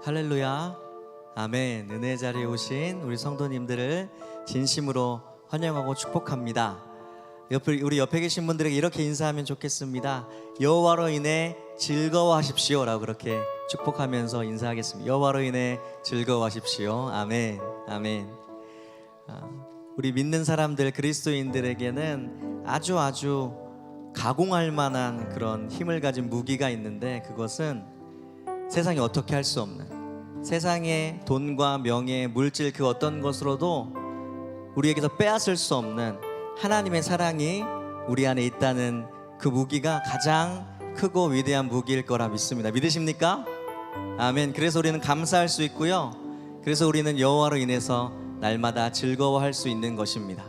할렐루야, 아멘. 은혜 자리에 오신 우리 성도님들을 진심으로 환영하고 축복합니다. 우리 옆에 계신 분들에게 이렇게 인사하면 좋겠습니다. 여호와로 인해 즐거워하십시오 라고 그렇게 축복하면서 인사하겠습니다. 여호와로 인해 즐거워하십시오. 아멘, 아멘. 우리 믿는 사람들, 그리스도인들에게는 아주 가공할 만한 그런 힘을 가진 무기가 있는데, 그것은 세상이 어떻게 할 수 없는, 세상의 돈과 명예, 물질 그 어떤 것으로도 우리에게서 빼앗을 수 없는 하나님의 사랑이 우리 안에 있다는 그 무기가 가장 크고 위대한 무기일 거라 믿습니다. 믿으십니까? 아멘. 그래서 우리는 감사할 수 있고요, 그래서 우리는 여호와로 인해서 날마다 즐거워할 수 있는 것입니다.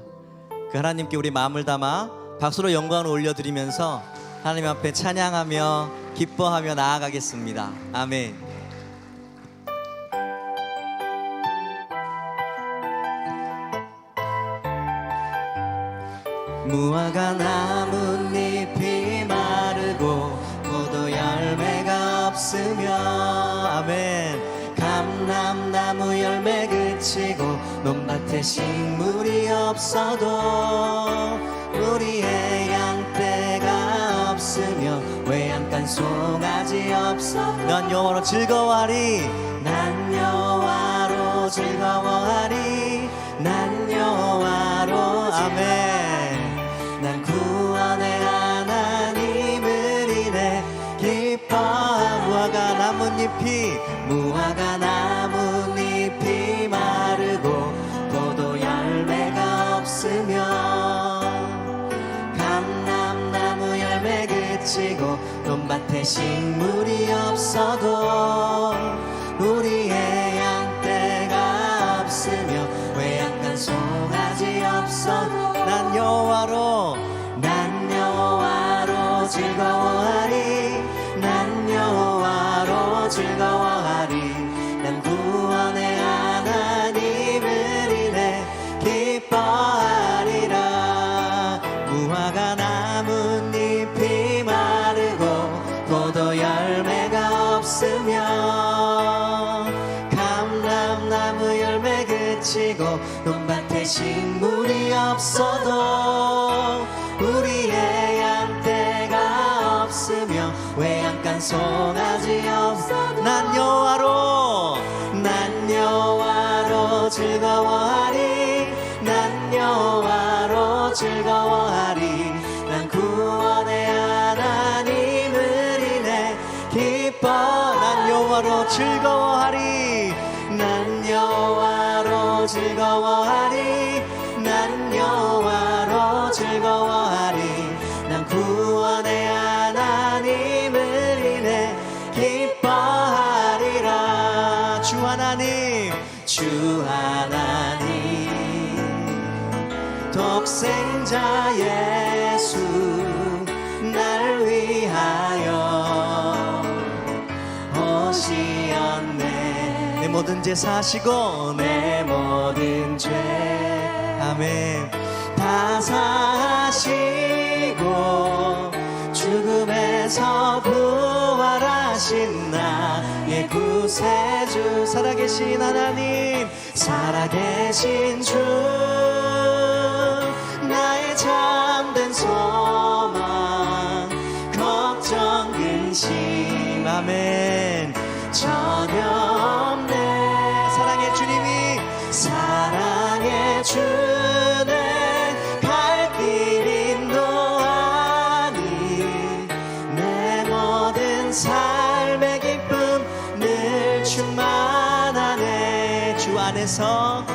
그 하나님께 우리 마음을 담아 박수로 영광을 올려드리면서 하나님 앞에 찬양하며 기뻐하며 나아가겠습니다. 아멘. 무화과 나뭇잎이 마르고 포도 열매가 없으며, 아멘. 감람나무 열매 그치고 논밭에 식물이 없어도 우리의 양떼가 없으며 외양간 송아지 없어 난 여호와로 즐거워하리, 난 여호와로 즐거워하리, 난 여호와로. 아멘. 난 구원의 하나님을 인해 기뻐하고 무화과 나뭇잎이 마르고 포도 열매가 없으며 감람나무 열매 그치고 논밭에 식물이 없어도 우리의 양떼가 없으며 외양간 송아지 없어도 난 여호와로 즐거워하리, 난 여호와로 즐거워하리, 난 구원의 하나님을 인해 기뻐하리라. 무화과 나뭇잎이 마르고 포도 열매가 없으며 감람나무 열매 그치고 논밭에 식물이 없어도 우리의 양떼가 없으며 외양간 송아지 없어도 난 여호와로 즐거워하리, 난 여호와로 즐거워하리, 난 구원의 하나님을 인해 기뻐. 난 여호와로 즐거워하리, 난 여호와로 즐거워하리, 난 여호와로 즐거워하리, 난 구원의 하나님을 인해 기뻐하리라. 주 하나님 독생자 예수 날 위하여 오시었네. 내 모든 죄 사시고 내 모든 죄, 아멘, 다 사시고 죽음에서 부활하신 나의 구세주, 살아계신 하나님, 살아계신 주, 나의 참된 소망, 걱정 근심, 아멘, 전혀 없네. 사랑의 주님이, 사랑의 주네 갈 길 인도하니 내 모든 삶의 기쁨 늘 충만하네. 주 안에서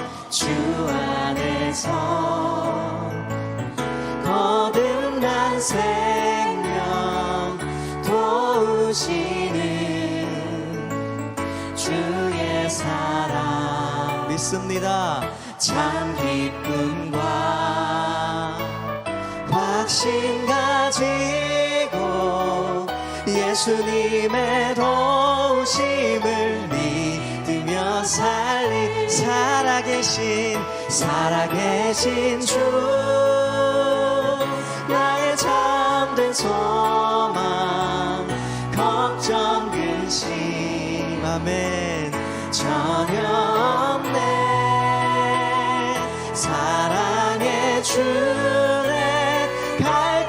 거듭난 생명 도우시는 주의 사랑 믿습니다. 참 기쁨과 확신 가지고 예수님의 도우심을 믿으며 살리 살아계신 주, 나의 참된 소망, 걱정 근심, 아멘. 전혀 없네. 사랑의 주네 갈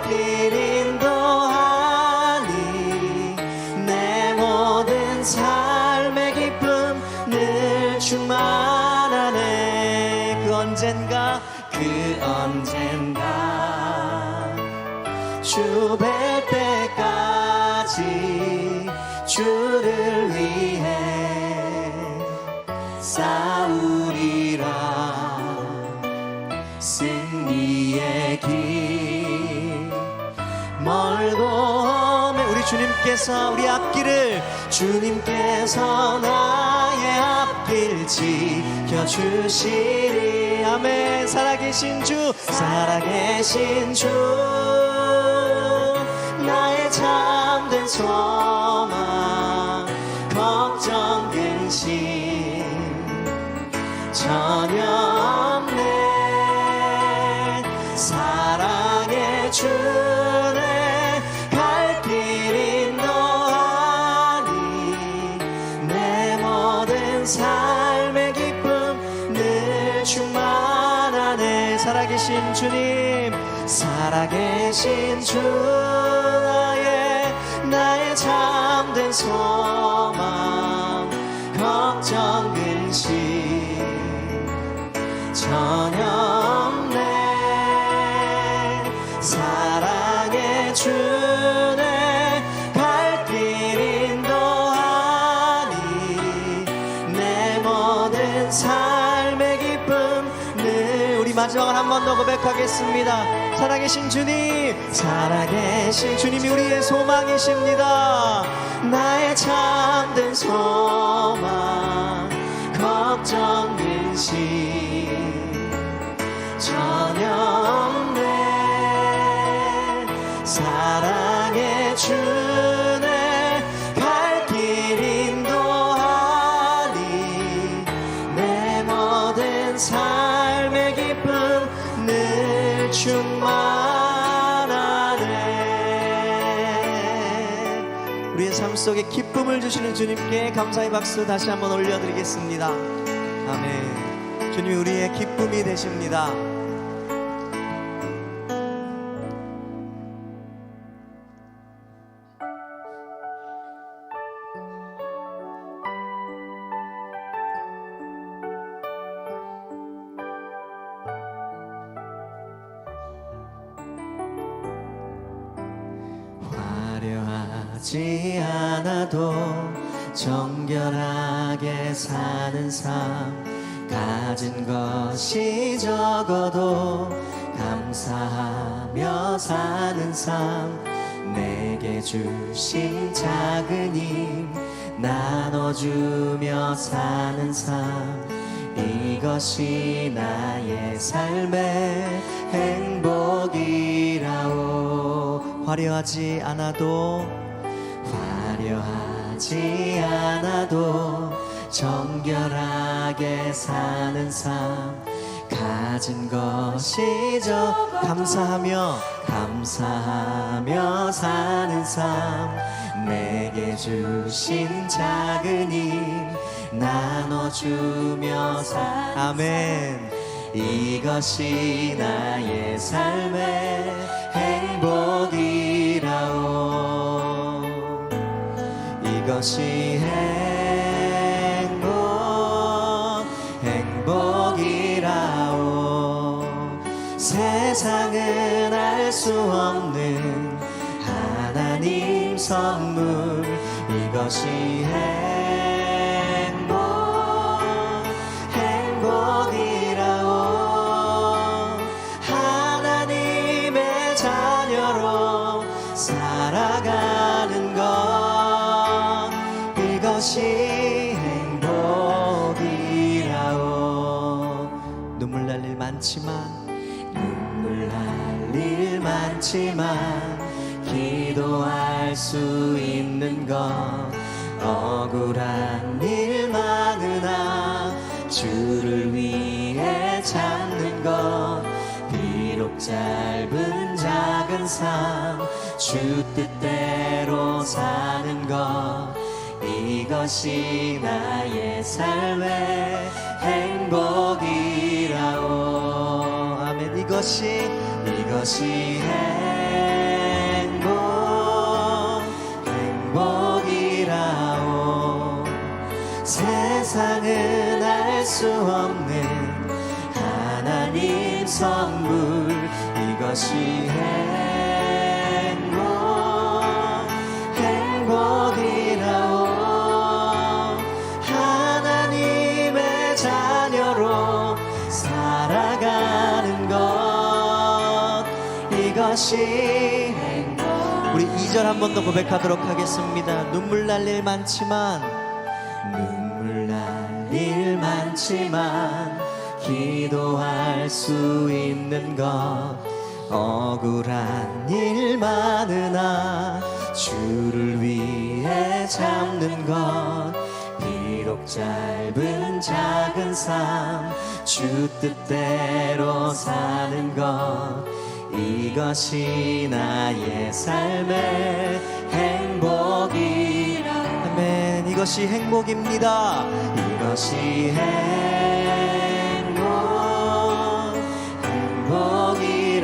길 인도하니 내 모든 삶의 기쁨 늘 충만하네. 그 언젠가 주 뵐 때까지 주를 위해 싸우리라. 승리의 길 멀고 험해. 우리 주님께서 우리 앞길을 주님께서 나의 앞길 지켜주시리. 아멘. 살아계신 주 나의 참된 소망 걱정 근심 전혀 없네. 사랑의 주네 갈 길 인도하니 내 모든 삶의 기쁨 늘 충만하네. 살아계신 주님 살아계신 주 나의 참된 소망 걱정 근심 전혀 없네. 사랑의 주네 갈 길 인도하니 내 모든 삶의 기쁨 늘. 우리 마지막으로 한 번 더 고백하겠습니다. 살아계신 주님, 살아계신 주님이 우리의 소망이십니다. 나의 참된 소망 걱정 근심 전혀 없네. 사랑의 주네 갈 길 인도하니 내 모든 삶의 기쁨 늘 충만하네. 우리의 삶 속에 기쁨을 주시는 주님께 감사의 박수 다시 한번 올려드리겠습니다. 아멘. 주님이 우리의 기쁨이 되십니다. 화려하지 않아도 정결하게 사는 삶 가진 것이 적어도 감사하며 사는 삶 내게 주신 작은 힘 나눠주며 사는 삶 이것이 나의 삶의 행복이라오. 화려하지 않아도 정결하게 사는 삶 가진 것이 감사하며 사는 삶 내게 주신 작은 힘 나눠주며 아멘. 이것이 나의 삶의 행복이라오. 이것이 행복이라오. 세상은 알 수 없는 하나님 선물 이것이 행복이라오. 하나님의 자녀로 살아가는 것 이것이 행복이라오. 눈물 날 일 많지만 기도할 수 있는 것 억울한 일 많으나 주를 위해 참는 것 비록 짧은 작은 삶 주 뜻대로 사는 것 이것이 나의 삶의 행복이라오. 아멘. 이것이 행복이라오. 세상은 알 수 없는 하나님 선물. 이것이 행복이라오. 하나님의 자녀로 살아가는 것. 이것이 행복. 우리 2절 한 번 더 고백하도록 하겠습니다. 눈물 날 일 많지만 기도할 수 있는 것. 억울한 일 많으나 주를 위해 잡는 것. 비록 짧은 작은 삶 주 뜻대로 사는 것. 이것이 나의 삶의 행복이라. 아멘. 이것이 행복입니다. 이것이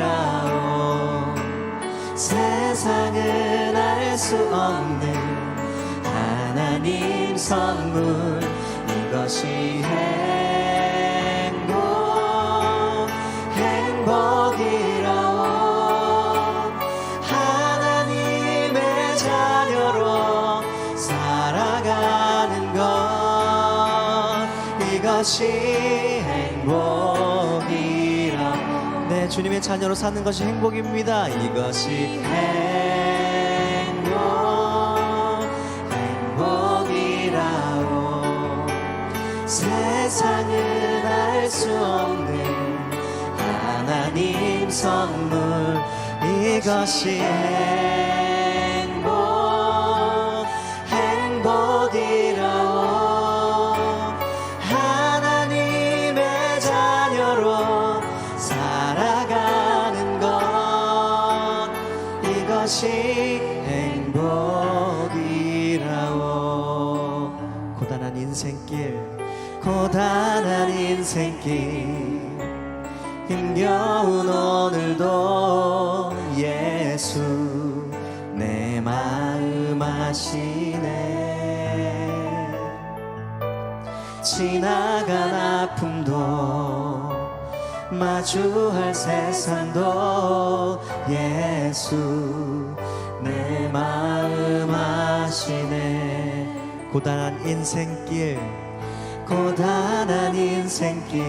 행복이라오. 세상은 알 수 없는 하나님 선물. 이것이 행복이라오. 하나님의 자녀로 살아가는 것. 이것이 행복이라오. 네, 주님의 자녀로 사는 것이 행복입니다. 이것이 행복이라오. 세상은 알 수 없는 하나님 선물. 이것이 행복이라오. 하나님의 자녀로 살아가는 것. 이것이 행복이라오. 고단한 인생길 힘겨운 오늘도 예수 내 마음 아시네. 지나간 아픔도 마주할 세상도 예수 내 마음 아시네. 고단한 인생길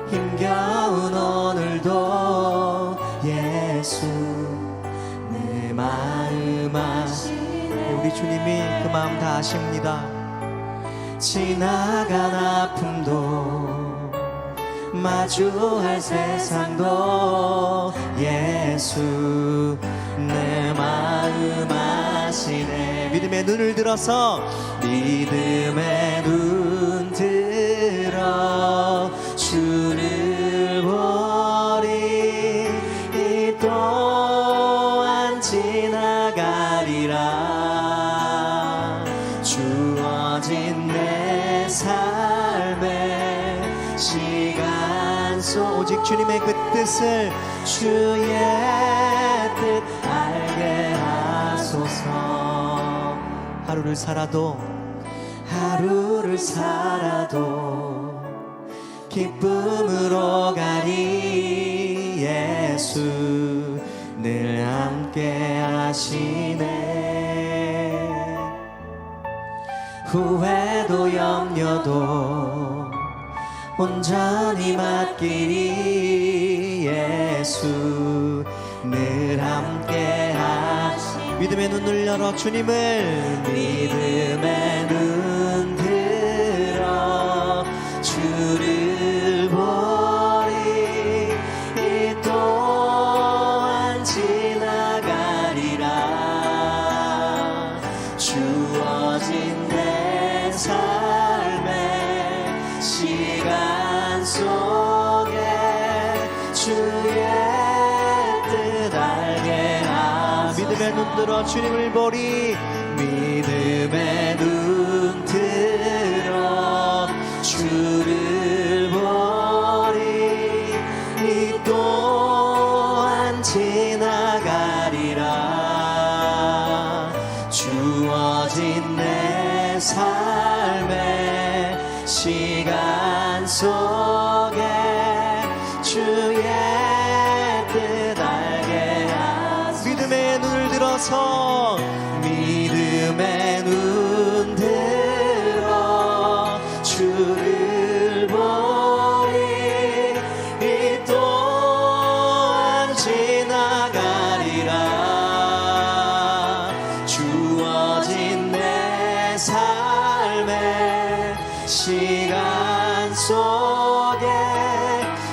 힘겨운 오늘도 예수 내 마음 아시네. 우리 주님이 그 마음 다 아십니다. 지나간 아픔도 마주할 세상도 예수 내 마음 아시네. 믿음의 눈을 들어서 믿음의 눈 들어 주를 보리. 이 또한 지나가리라. 주어진 내 삶의 시간 속 오직 주님의 그 뜻을 주의 뜻 알게 하소서. 하루를 살아도 기쁨으로 가리. 예수 늘 함께 하시네. 후회도 염려도 온전히 맡기리. 예수 늘 함께 하시네. 믿음의 눈을 열어 주님을 믿음의 눈 들어 주를 보리. 이 또한 지나가리라. 주어진 내 삶의 시간 속에 주의 뜻 알게 하소서. 믿음의 눈 들어 주님을 보리. 믿음의 주어진 내 삶의 시간 속에 주의 뜻 알게 하소서. 믿음의 눈을 들어서 믿음의 눈 들어 주를 보리. 이 또한 지나가리라. 주어진 내 삶의 시간 속에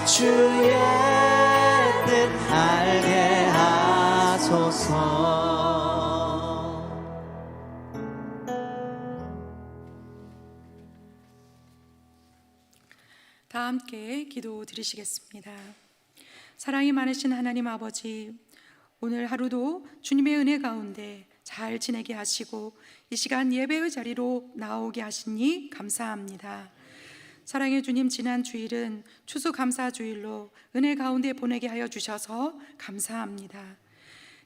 주의 뜻 알게 하소서. 다 함께 기도 드리시겠습니다. 사랑이 많으신 하나님 아버지, 오늘 하루도 주님의 은혜 가운데 잘 지내게 하시고 이 시간 예배의 자리로 나오게 하시니 감사합니다. 사랑의 주님, 지난 주일은 추수감사주일로 은혜 가운데 보내게 하여 주셔서 감사합니다.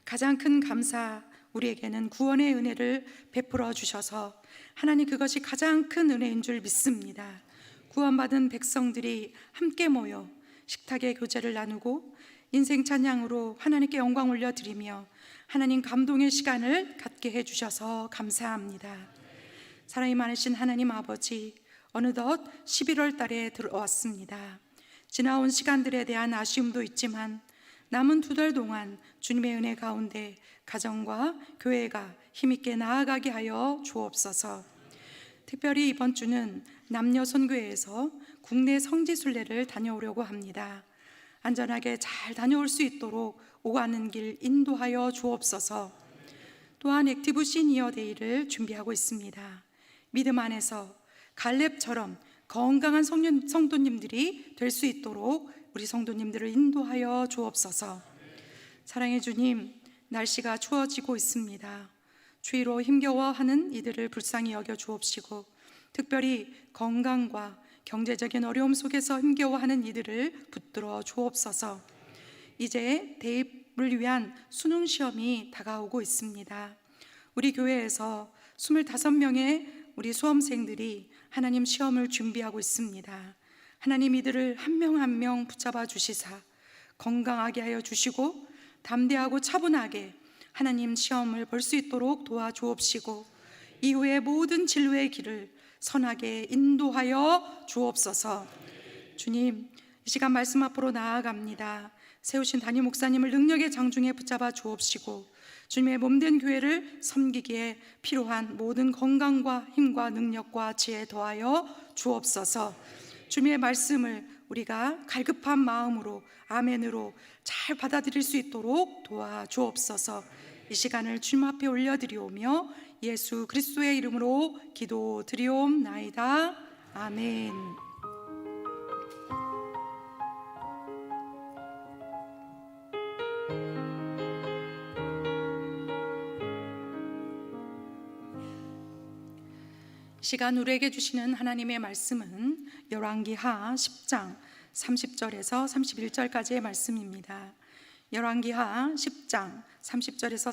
가장 큰 감사, 우리에게는 구원의 은혜를 베풀어 주셔서 하나님, 그것이 가장 큰 은혜인 줄 믿습니다. 구원받은 백성들이 함께 모여 식탁의 교제를 나누고 인생 찬양으로 하나님께 영광 올려드리며 하나님 감동의 시간을 갖게 해주셔서 감사합니다. 사랑이 많으신 하나님 아버지, 어느덧 11월 달에 들어왔습니다. 지나온 시간들에 대한 아쉬움도 있지만 남은 2달 동안 주님의 은혜 가운데 가정과 교회가 힘있게 나아가게 하여 주옵소서. 특별히 이번 주는 남녀 선교회에서 국내 성지순례를 다녀오려고 합니다. 안전하게 잘 다녀올 수 있도록 오가는 길 인도하여 주옵소서. 또한 액티브 시니어 데이를 준비하고 있습니다. 믿음 안에서 갈렙처럼 건강한 성도님들이 될 수 있도록 우리 성도님들을 인도하여 주옵소서. 사랑의 주님, 날씨가 추워지고 있습니다. 추위로 힘겨워하는 이들을 불쌍히 여겨 주옵시고, 특별히 건강과 경제적인 어려움 속에서 힘겨워하는 이들을 붙들어 주옵소서. 이제 대입을 위한 수능 시험이 다가오고 있습니다. 우리 교회에서 25명의 우리 수험생들이 하나님 시험을 준비하고 있습니다. 하나님, 이들을 한 명 한 명 붙잡아 주시사 건강하게 하여 주시고 담대하고 차분하게 하나님 시험을 볼 수 있도록 도와주옵시고, 이후에 모든 진로의 길을 선하게 인도하여 주옵소서. 주님, 이 시간 말씀 앞으로 나아갑니다. 세우신 담임 목사님을 능력의 장중에 붙잡아 주옵시고, 주님의 몸된 교회를 섬기기에 필요한 모든 건강과 힘과 능력과 지혜 더하여 주옵소서. 주님의 말씀을 우리가 갈급한 마음으로 아멘으로 잘 받아들일 수 있도록 도와주옵소서. 이 시간을 주님 앞에 올려드리오며 예수 그리스도의 이름으로 기도드리옵나이다. 아멘. 시간 우리에게 주시는 하나님의 말씀은 열왕기하 10장 30절에서 31절까지의 말씀입니다. 열왕기하 10장 30절에서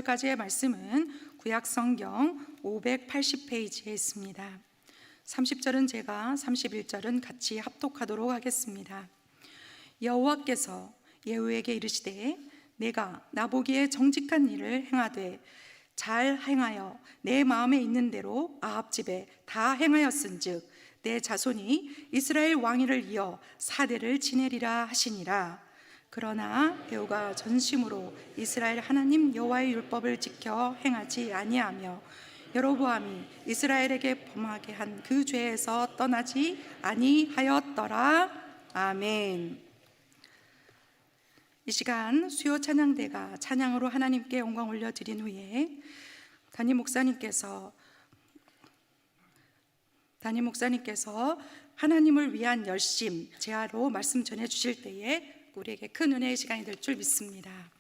31절까지의 말씀은 구약성경 580페이지에 있습니다. 30절은 제가, 31절은 같이 합독하도록 하겠습니다. 여호와께서 예후에게 이르시되, 내가 나보기에 정직한 일을 행하되 잘 행하여 내 마음에 있는 대로 아합 집에 다 행하였은즉 내 자손이 이스라엘 왕위를 이어 4대를 지내리라 하시니라. 그러나 예후가 전심으로 이스라엘 하나님 여호와의 율법을 지켜 행하지 아니하며 여로보암이 이스라엘에게 범하게 한 그 죄에서 떠나지 아니하였더라. 아멘. 이 시간 수요 찬양대가 찬양으로 하나님께 영광 올려드린 후에 담임 목사님께서 하나님을 위한 열심 제하로 말씀 전해 주실 때에 우리에게 큰 은혜의 시간이 될 줄 믿습니다.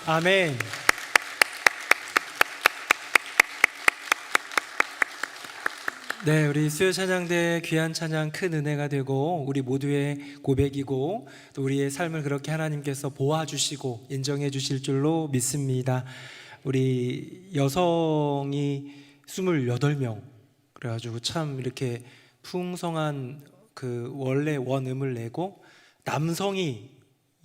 아멘. 네, 우리 수요 찬양대 귀한 찬양 큰 은혜가 되고 우리 모두의 고백이고 또 우리의 삶을 그렇게 하나님께서 보아주시고 인정해 주실 줄로 믿습니다. 우리 여성이 28명 그래가지고 참 이렇게 풍성한 그 원래 원음을 내고 남성이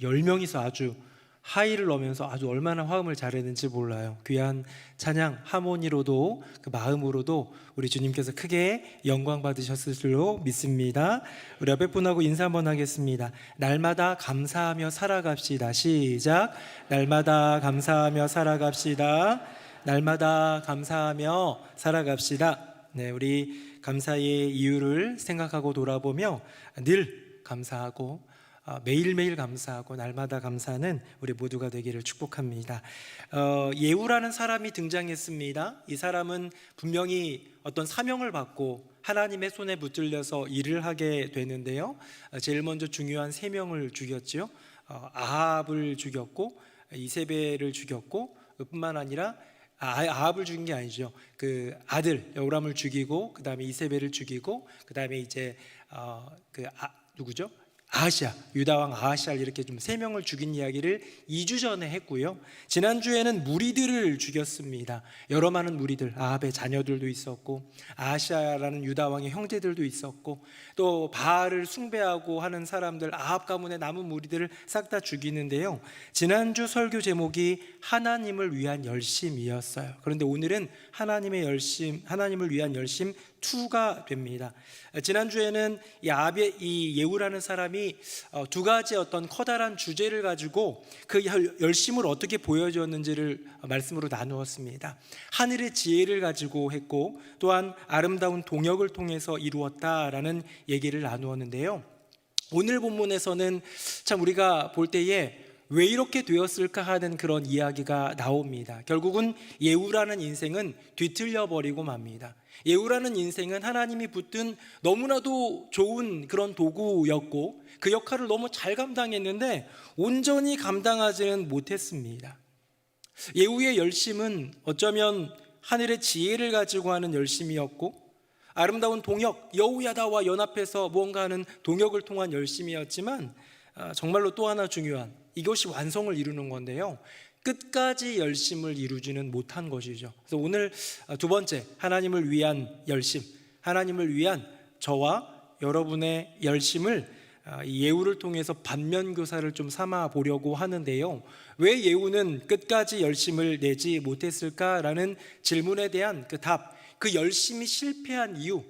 10명이서 아주 하이를 넣으면서 아주 얼마나 화음을 잘했는지 몰라요. 귀한 찬양 하모니로도 그 마음으로도 우리 주님께서 크게 영광 받으셨을 줄로 믿습니다. 우리 옆에 분하고 인사 한번 하겠습니다. 날마다 감사하며 살아갑시다. 시작. 날마다 감사하며 살아갑시다. 날마다 감사하며 살아갑시다. 네, 우리 감사의 이유를 생각하고 돌아보며 늘 감사하고 매일매일 감사하고 날마다 감사하는 우리 모두가 되기를 축복합니다. 예후라는 사람이 등장했습니다. 이 사람은 분명히 어떤 사명을 받고 하나님의 손에 붙들려서 일을 하게 되는데요. 제일 먼저 중요한 3명을 죽였죠. 아합을 죽였고 이세벨을 죽였고 뿐만 아니라 아합을 죽인 게 아니죠. 그 아들 여호람을 죽이고 그 다음에 이세벨을 죽이고 그 다음에 이제 누구죠? 아하시아, 유다왕 아하시아를 이렇게 좀 3명을 죽인 이야기를 2주 전에 했고요. 지난주에는 무리들을 죽였습니다. 여러 많은 무리들, 아합의 자녀들도 있었고 아하시아라는 유다왕의 형제들도 있었고 또 바알을 숭배하고 하는 사람들, 아합 가문의 남은 무리들을 싹 다 죽이는데요. 지난주 설교 제목이 하나님을 위한 열심이었어요. 그런데 오늘은 하나님의 열심, 하나님을 위한 열심 2가 됩니다. 지난주에는 이 예후라는 사람이 2가지 어떤 커다란 주제를 가지고 그 열심을 어떻게 보여주었는지를 말씀으로 나누었습니다. 하늘의 지혜를 가지고 했고 또한 아름다운 동역을 통해서 이루었다라는 얘기를 나누었는데요. 오늘 본문에서는 참 우리가 볼 때에 왜 이렇게 되었을까 하는 그런 이야기가 나옵니다. 결국은 예후라는 인생은 뒤틀려 버리고 맙니다. 예후라는 인생은 하나님이 붙든 너무나도 좋은 그런 도구였고 그 역할을 너무 잘 감당했는데 온전히 감당하지는 못했습니다. 예후의 열심은 어쩌면 하늘의 지혜를 가지고 하는 열심이었고 아름다운 동역, 여호야다와 연합해서 무언가 하는 동역을 통한 열심이었지만 정말로 또 하나 중요한 이것이 완성을 이루는 건데요, 끝까지 열심을 이루지는 못한 것이죠. 그래서 오늘 2번째, 하나님을 위한 열심, 하나님을 위한 저와 여러분의 열심을 이 예후를 통해서 반면교사를 좀 삼아 보려고 하는데요. 왜 예후는 끝까지 열심을 내지 못했을까라는 질문에 대한 그 답, 그 열심이 실패한 이유,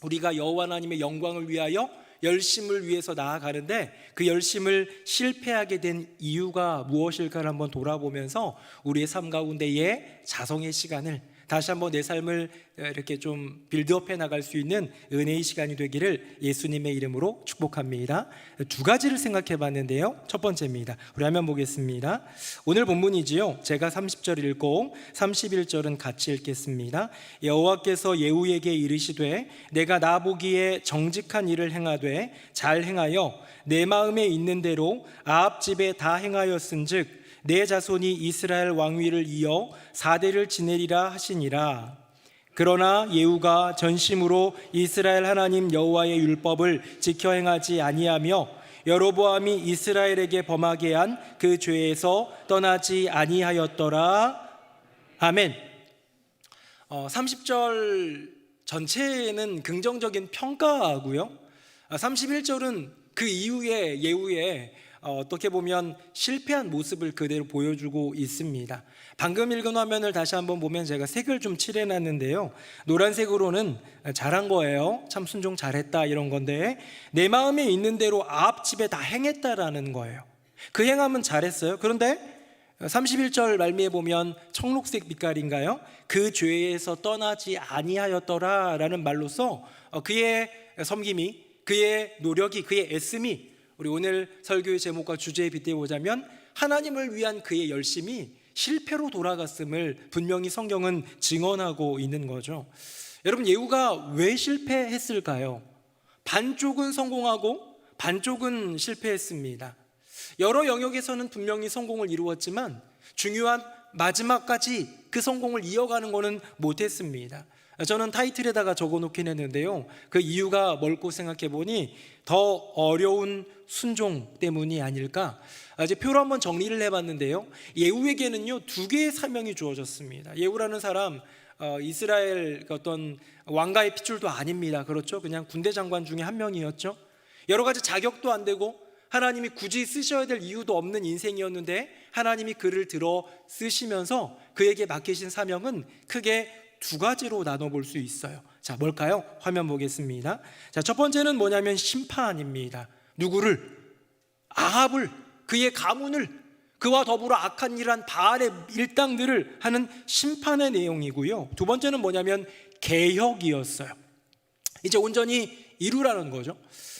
우리가 여호와 하나님의 영광을 위하여 열심을 위해서 나아가는데 그 열심을 실패하게 된 이유가 무엇일까를 한번 돌아보면서 우리의 삶 가운데의 자성의 시간을 다시 한번 내 삶을 이렇게 좀 빌드업해 나갈 수 있는 은혜의 시간이 되기를 예수님의 이름으로 축복합니다. 2가지를 생각해 봤는데요. 첫 번째입니다. 우리 화면 보겠습니다. 오늘 본문이지요. 제가 30절 읽고 31절은 같이 읽겠습니다. 여호와께서 예후에게 이르시되 내가 나 보기에 정직한 일을 행하되 잘 행하여 내 마음에 있는 대로 아합 집에 다 행하였은즉 내 자손이 이스라엘 왕위를 이어 4대를 지내리라 하시니라. 그러나 예후가 전심으로 이스라엘 하나님 여호와의 율법을 지켜 행하지 아니하며 여로보암이 이스라엘에게 범하게 한 그 죄에서 떠나지 아니하였더라. 아멘. 30절 전체는 긍정적인 평가고요. 31절은 그 이후에 예후의 어떻게 보면 실패한 모습을 그대로 보여주고 있습니다. 방금 읽은 화면을 다시 한번 보면 제가 색을 좀 칠해놨는데요, 노란색으로는 잘한 거예요, 참 순종 잘했다 이런 건데, 내 마음에 있는 대로 아합 집에 다 행했다라는 거예요. 그 행함은 잘했어요. 그런데 31절 말미에 보면 청록색 빛깔인가요? 그 죄에서 떠나지 아니하였더라 라는 말로써 그의 섬김이, 그의 노력이, 그의 애씀이, 우리 오늘 설교의 제목과 주제에 빗대보자면 하나님을 위한 그의 열심이 실패로 돌아갔음을 분명히 성경은 증언하고 있는 거죠. 여러분, 예후가 왜 실패했을까요? 반쪽은 성공하고 반쪽은 실패했습니다. 여러 영역에서는 분명히 성공을 이루었지만 중요한 마지막까지 그 성공을 이어가는 것은 못했습니다. 저는 타이틀에다가 적어놓긴 했는데요, 그 이유가 뭘고 생각해 보니 더 어려운 순종 때문이 아닐까. 이제 표로 한번 정리를 해봤는데요, 예후에게는요 2개의 사명이 주어졌습니다. 예후라는 사람 이스라엘 어떤 왕가의 핏줄도 아닙니다. 그렇죠? 그냥 군대 장관 중에 한 명이었죠. 여러 가지 자격도 안 되고 하나님이 굳이 쓰셔야 될 이유도 없는 인생이었는데 하나님이 그를 들어 쓰시면서 그에게 맡기신 사명은 크게 2가지로 나눠볼 수 있어요. 자, 뭘까요? 화면 보겠습니다. 자, 첫 번째는 뭐냐면 심판입니다. 누구를? 아합을, 그의 가문을, 그와 더불어 악한 일한 바알의 일당들을 하는 심판의 내용이고요. 2번째는 뭐냐면 개혁이었어요. 이제 온전히 이루라는 거죠.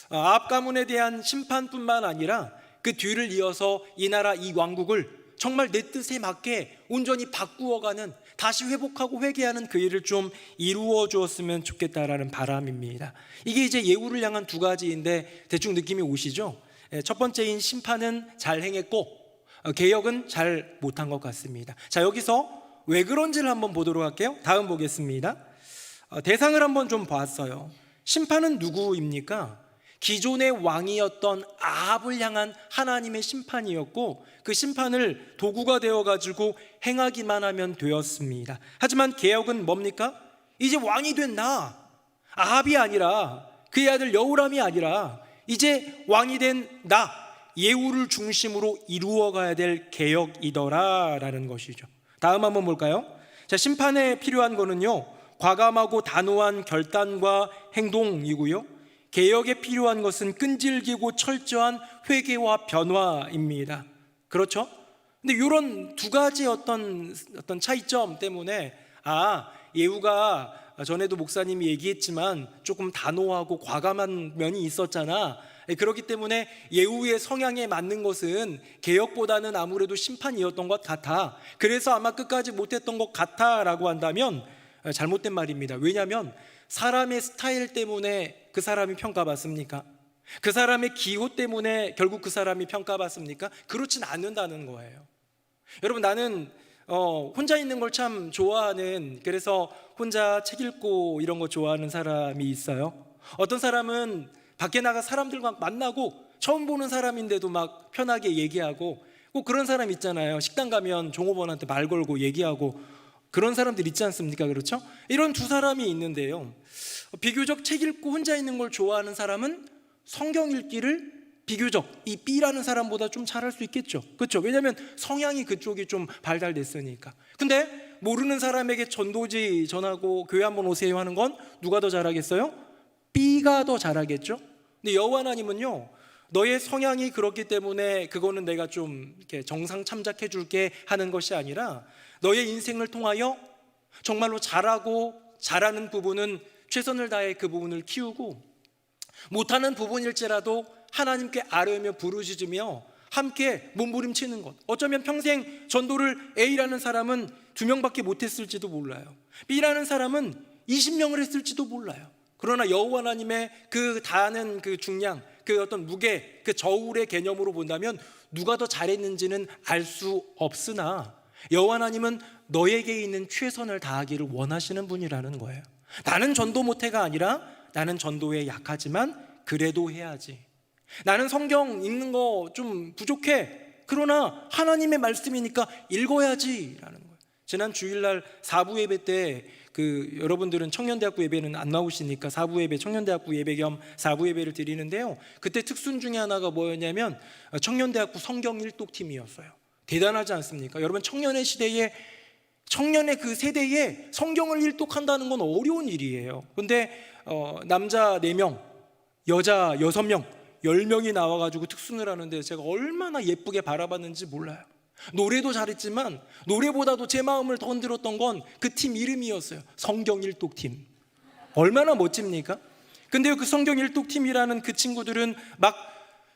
아합 가문에 대한 심판뿐만 아니라 그 뒤를 이어서 이 나라, 이 왕국을 정말 내 뜻에 맞게 온전히 바꾸어가는, 다시 회복하고 회개하는 그 일을 좀 이루어 주었으면 좋겠다라는 바람입니다. 이게 이제 예후를 향한 2가지인데 대충 느낌이 오시죠? 첫 번째인 심판은 잘 행했고 개혁은 잘 못한 것 같습니다. 자, 여기서 왜 그런지를 한번 보도록 할게요. 다음 보겠습니다. 대상을 한번 좀 봤어요. 심판은 누구입니까? 기존의 왕이었던 아합을 향한 하나님의 심판이었고, 그 심판을 도구가 되어가지고 행하기만 하면 되었습니다. 하지만 개혁은 뭡니까? 이제 왕이 된 나, 아합이 아니라, 그의 아들 여호람이 아니라 이제 왕이 된 나, 예후를 중심으로 이루어가야 될 개혁이더라라는 것이죠. 다음 한번 볼까요? 자, 심판에 필요한 거는요, 과감하고 단호한 결단과 행동이고요, 개혁에 필요한 것은 끈질기고 철저한 회개와 변화입니다. 그렇죠? 근데 이런 2가지 어떤 차이점 때문에 예후가 전에도 목사님이 얘기했지만 조금 단호하고 과감한 면이 있었잖아. 그렇기 때문에 예후의 성향에 맞는 것은 개혁보다는 아무래도 심판이었던 것 같아. 그래서 아마 끝까지 못했던 것 같아라고 한다면 잘못된 말입니다. 왜냐하면 사람의 스타일 때문에 그 사람이 평가받습니까? 그 사람의 기호 때문에 결국 그 사람이 평가받습니까? 그렇진 않는다는 거예요. 여러분, 나는 혼자 있는 걸 참 좋아하는, 그래서 혼자 책 읽고 이런 거 좋아하는 사람이 있어요. 어떤 사람은 밖에 나가 사람들과 만나고 처음 보는 사람인데도 막 편하게 얘기하고, 꼭 그런 사람 있잖아요. 식당 가면 종업원한테 말 걸고 얘기하고 그런 사람들 있지 않습니까? 그렇죠? 이런 2사람이 있는데요, 비교적 책 읽고 혼자 있는 걸 좋아하는 사람은 성경 읽기를 비교적 이 B라는 사람보다 좀 잘할 수 있겠죠. 그렇죠? 왜냐하면 성향이 그쪽이 좀 발달됐으니까. 근데 모르는 사람에게 전도지 전하고 교회 한번 오세요 하는 건 누가 더 잘하겠어요? B가 더 잘하겠죠. 근데 여호와 하나님은요, 너의 성향이 그렇기 때문에 그거는 내가 좀 이렇게 정상 참작해 줄게 하는 것이 아니라, 너의 인생을 통하여 정말로 잘하고 잘하는 부분은 최선을 다해 그 부분을 키우고, 못하는 부분일지라도 하나님께 아뢰며 부르짖으며 함께 몸부림치는 것. 어쩌면 평생 전도를 A라는 사람은 2명밖에 못했을지도 몰라요. B라는 사람은 20명을 했을지도 몰라요. 그러나 여호와 하나님의 그 다하는 그 중량, 그 어떤 무게, 그 저울의 개념으로 본다면 누가 더 잘했는지는 알 수 없으나 여호와 하나님은 너에게 있는 최선을 다하기를 원하시는 분이라는 거예요. 나는 전도 못해가 아니라 나는 전도에 약하지만 그래도 해야지. 나는 성경 읽는 거 좀 부족해. 그러나 하나님의 말씀이니까 읽어야지라는 거예요. 지난 주일날 4부 예배 때 여러분들은 청년대학부 예배는 안 나오시니까 4부 예배, 청년대학부 예배 겸 4부 예배를 드리는데요. 그때 특순 중에 하나가 뭐였냐면 청년대학부 성경 일독팀이었어요. 대단하지 않습니까? 여러분, 청년의 시대에, 청년의 그 세대에 성경을 일독한다는 건 어려운 일이에요. 근데 남자 4명, 여자 6명, 10명이 나와가지고 특순을 하는데 제가 얼마나 예쁘게 바라봤는지 몰라요. 노래도 잘했지만 노래보다도 제 마음을 더 흔들었던 건 그 팀 이름이었어요. 성경 일독팀. 얼마나 멋집니까? 근데 그 성경 일독팀이라는 그 친구들은 막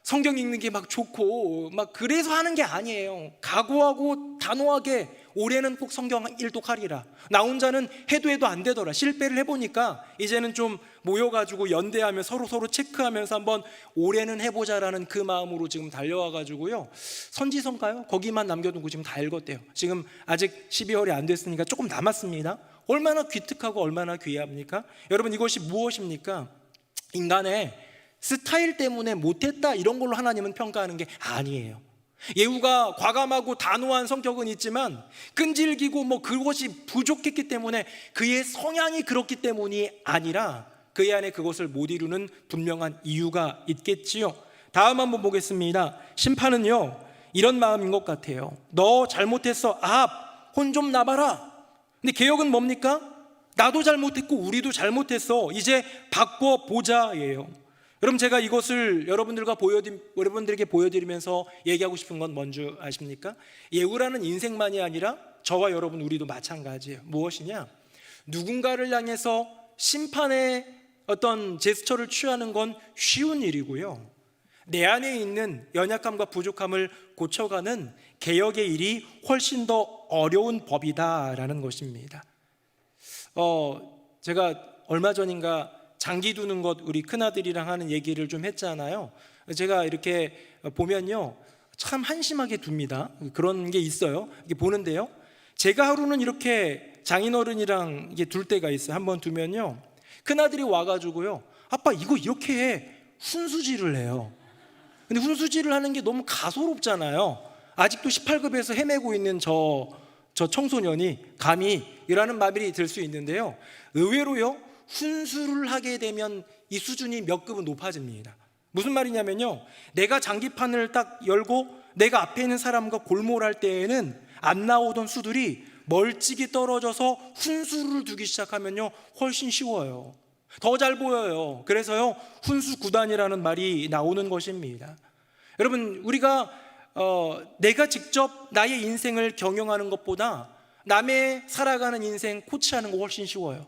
성경 읽는 게 막 좋고 막 그래서 하는 게 아니에요. 각오하고 단호하게 올해는 꼭 성경 일독하리라. 나 혼자는 해도 안 되더라. 실패를 해보니까 이제는 좀 모여가지고 연대하며 서로 체크하면서 한번 올해는 해보자라는 그 마음으로 지금 달려와가지고요. 선지서인가요? 거기만 남겨두고 지금 다 읽었대요. 지금 아직 12월이 안 됐으니까 조금 남았습니다. 얼마나 귀특하고 얼마나 귀합니까? 여러분, 이것이 무엇입니까? 인간의 스타일 때문에 못했다 이런 걸로 하나님은 평가하는 게 아니에요. 예후가 과감하고 단호한 성격은 있지만 끈질기고 그것이 부족했기 때문에 그의 성향이 그렇기 때문이 아니라 그의 안에 그것을 못 이루는 분명한 이유가 있겠지요. 다음 한번 보겠습니다. 심판은요, 이런 마음인 것 같아요. 너 잘못했어. 아합, 혼 좀 나봐라. 근데 개혁은 뭡니까? 나도 잘못했고 우리도 잘못했어. 이제 바꿔보자예요. 여러분, 제가 이것을 여러분들에게 보여드리면서 얘기하고 싶은 건 뭔지 아십니까? 예후라는 인생만이 아니라 저와 여러분 우리도 마찬가지예요. 무엇이냐? 누군가를 향해서 심판의 어떤 제스처를 취하는 건 쉬운 일이고요. 내 안에 있는 연약함과 부족함을 고쳐가는 개혁의 일이 훨씬 더 어려운 법이다라는 것입니다. 제가 얼마 전인가 장기 두는 것 우리 큰아들이랑 하는 얘기를 좀 했잖아요. 제가 이렇게 보면요, 참 한심하게 둡니다. 그런 게 있어요. 이렇게 보는데요, 제가 하루는 이렇게 장인어른이랑 이게 둘 때가 있어요. 한번 두면요, 큰아들이 와가지고요, 아빠 이거 이렇게 훈수질을 해요. 근데 훈수질을 하는 게 너무 가소롭잖아요. 아직도 18급에서 헤매고 있는 저 청소년이 감히 이라는 말이 들 수 있는데요, 의외로요, 훈수를 하게 되면 이 수준이 몇 급은 높아집니다. 무슨 말이냐면요, 내가 장기판을 딱 열고 내가 앞에 있는 사람과 골몰할 때에는 안 나오던 수들이 멀찍이 떨어져서 훈수를 두기 시작하면요, 훨씬 쉬워요. 더 잘 보여요. 그래서요, 훈수 구단이라는 말이 나오는 것입니다. 여러분, 우리가 내가 직접 나의 인생을 경영하는 것보다 남의 살아가는 인생 코치하는 거 훨씬 쉬워요.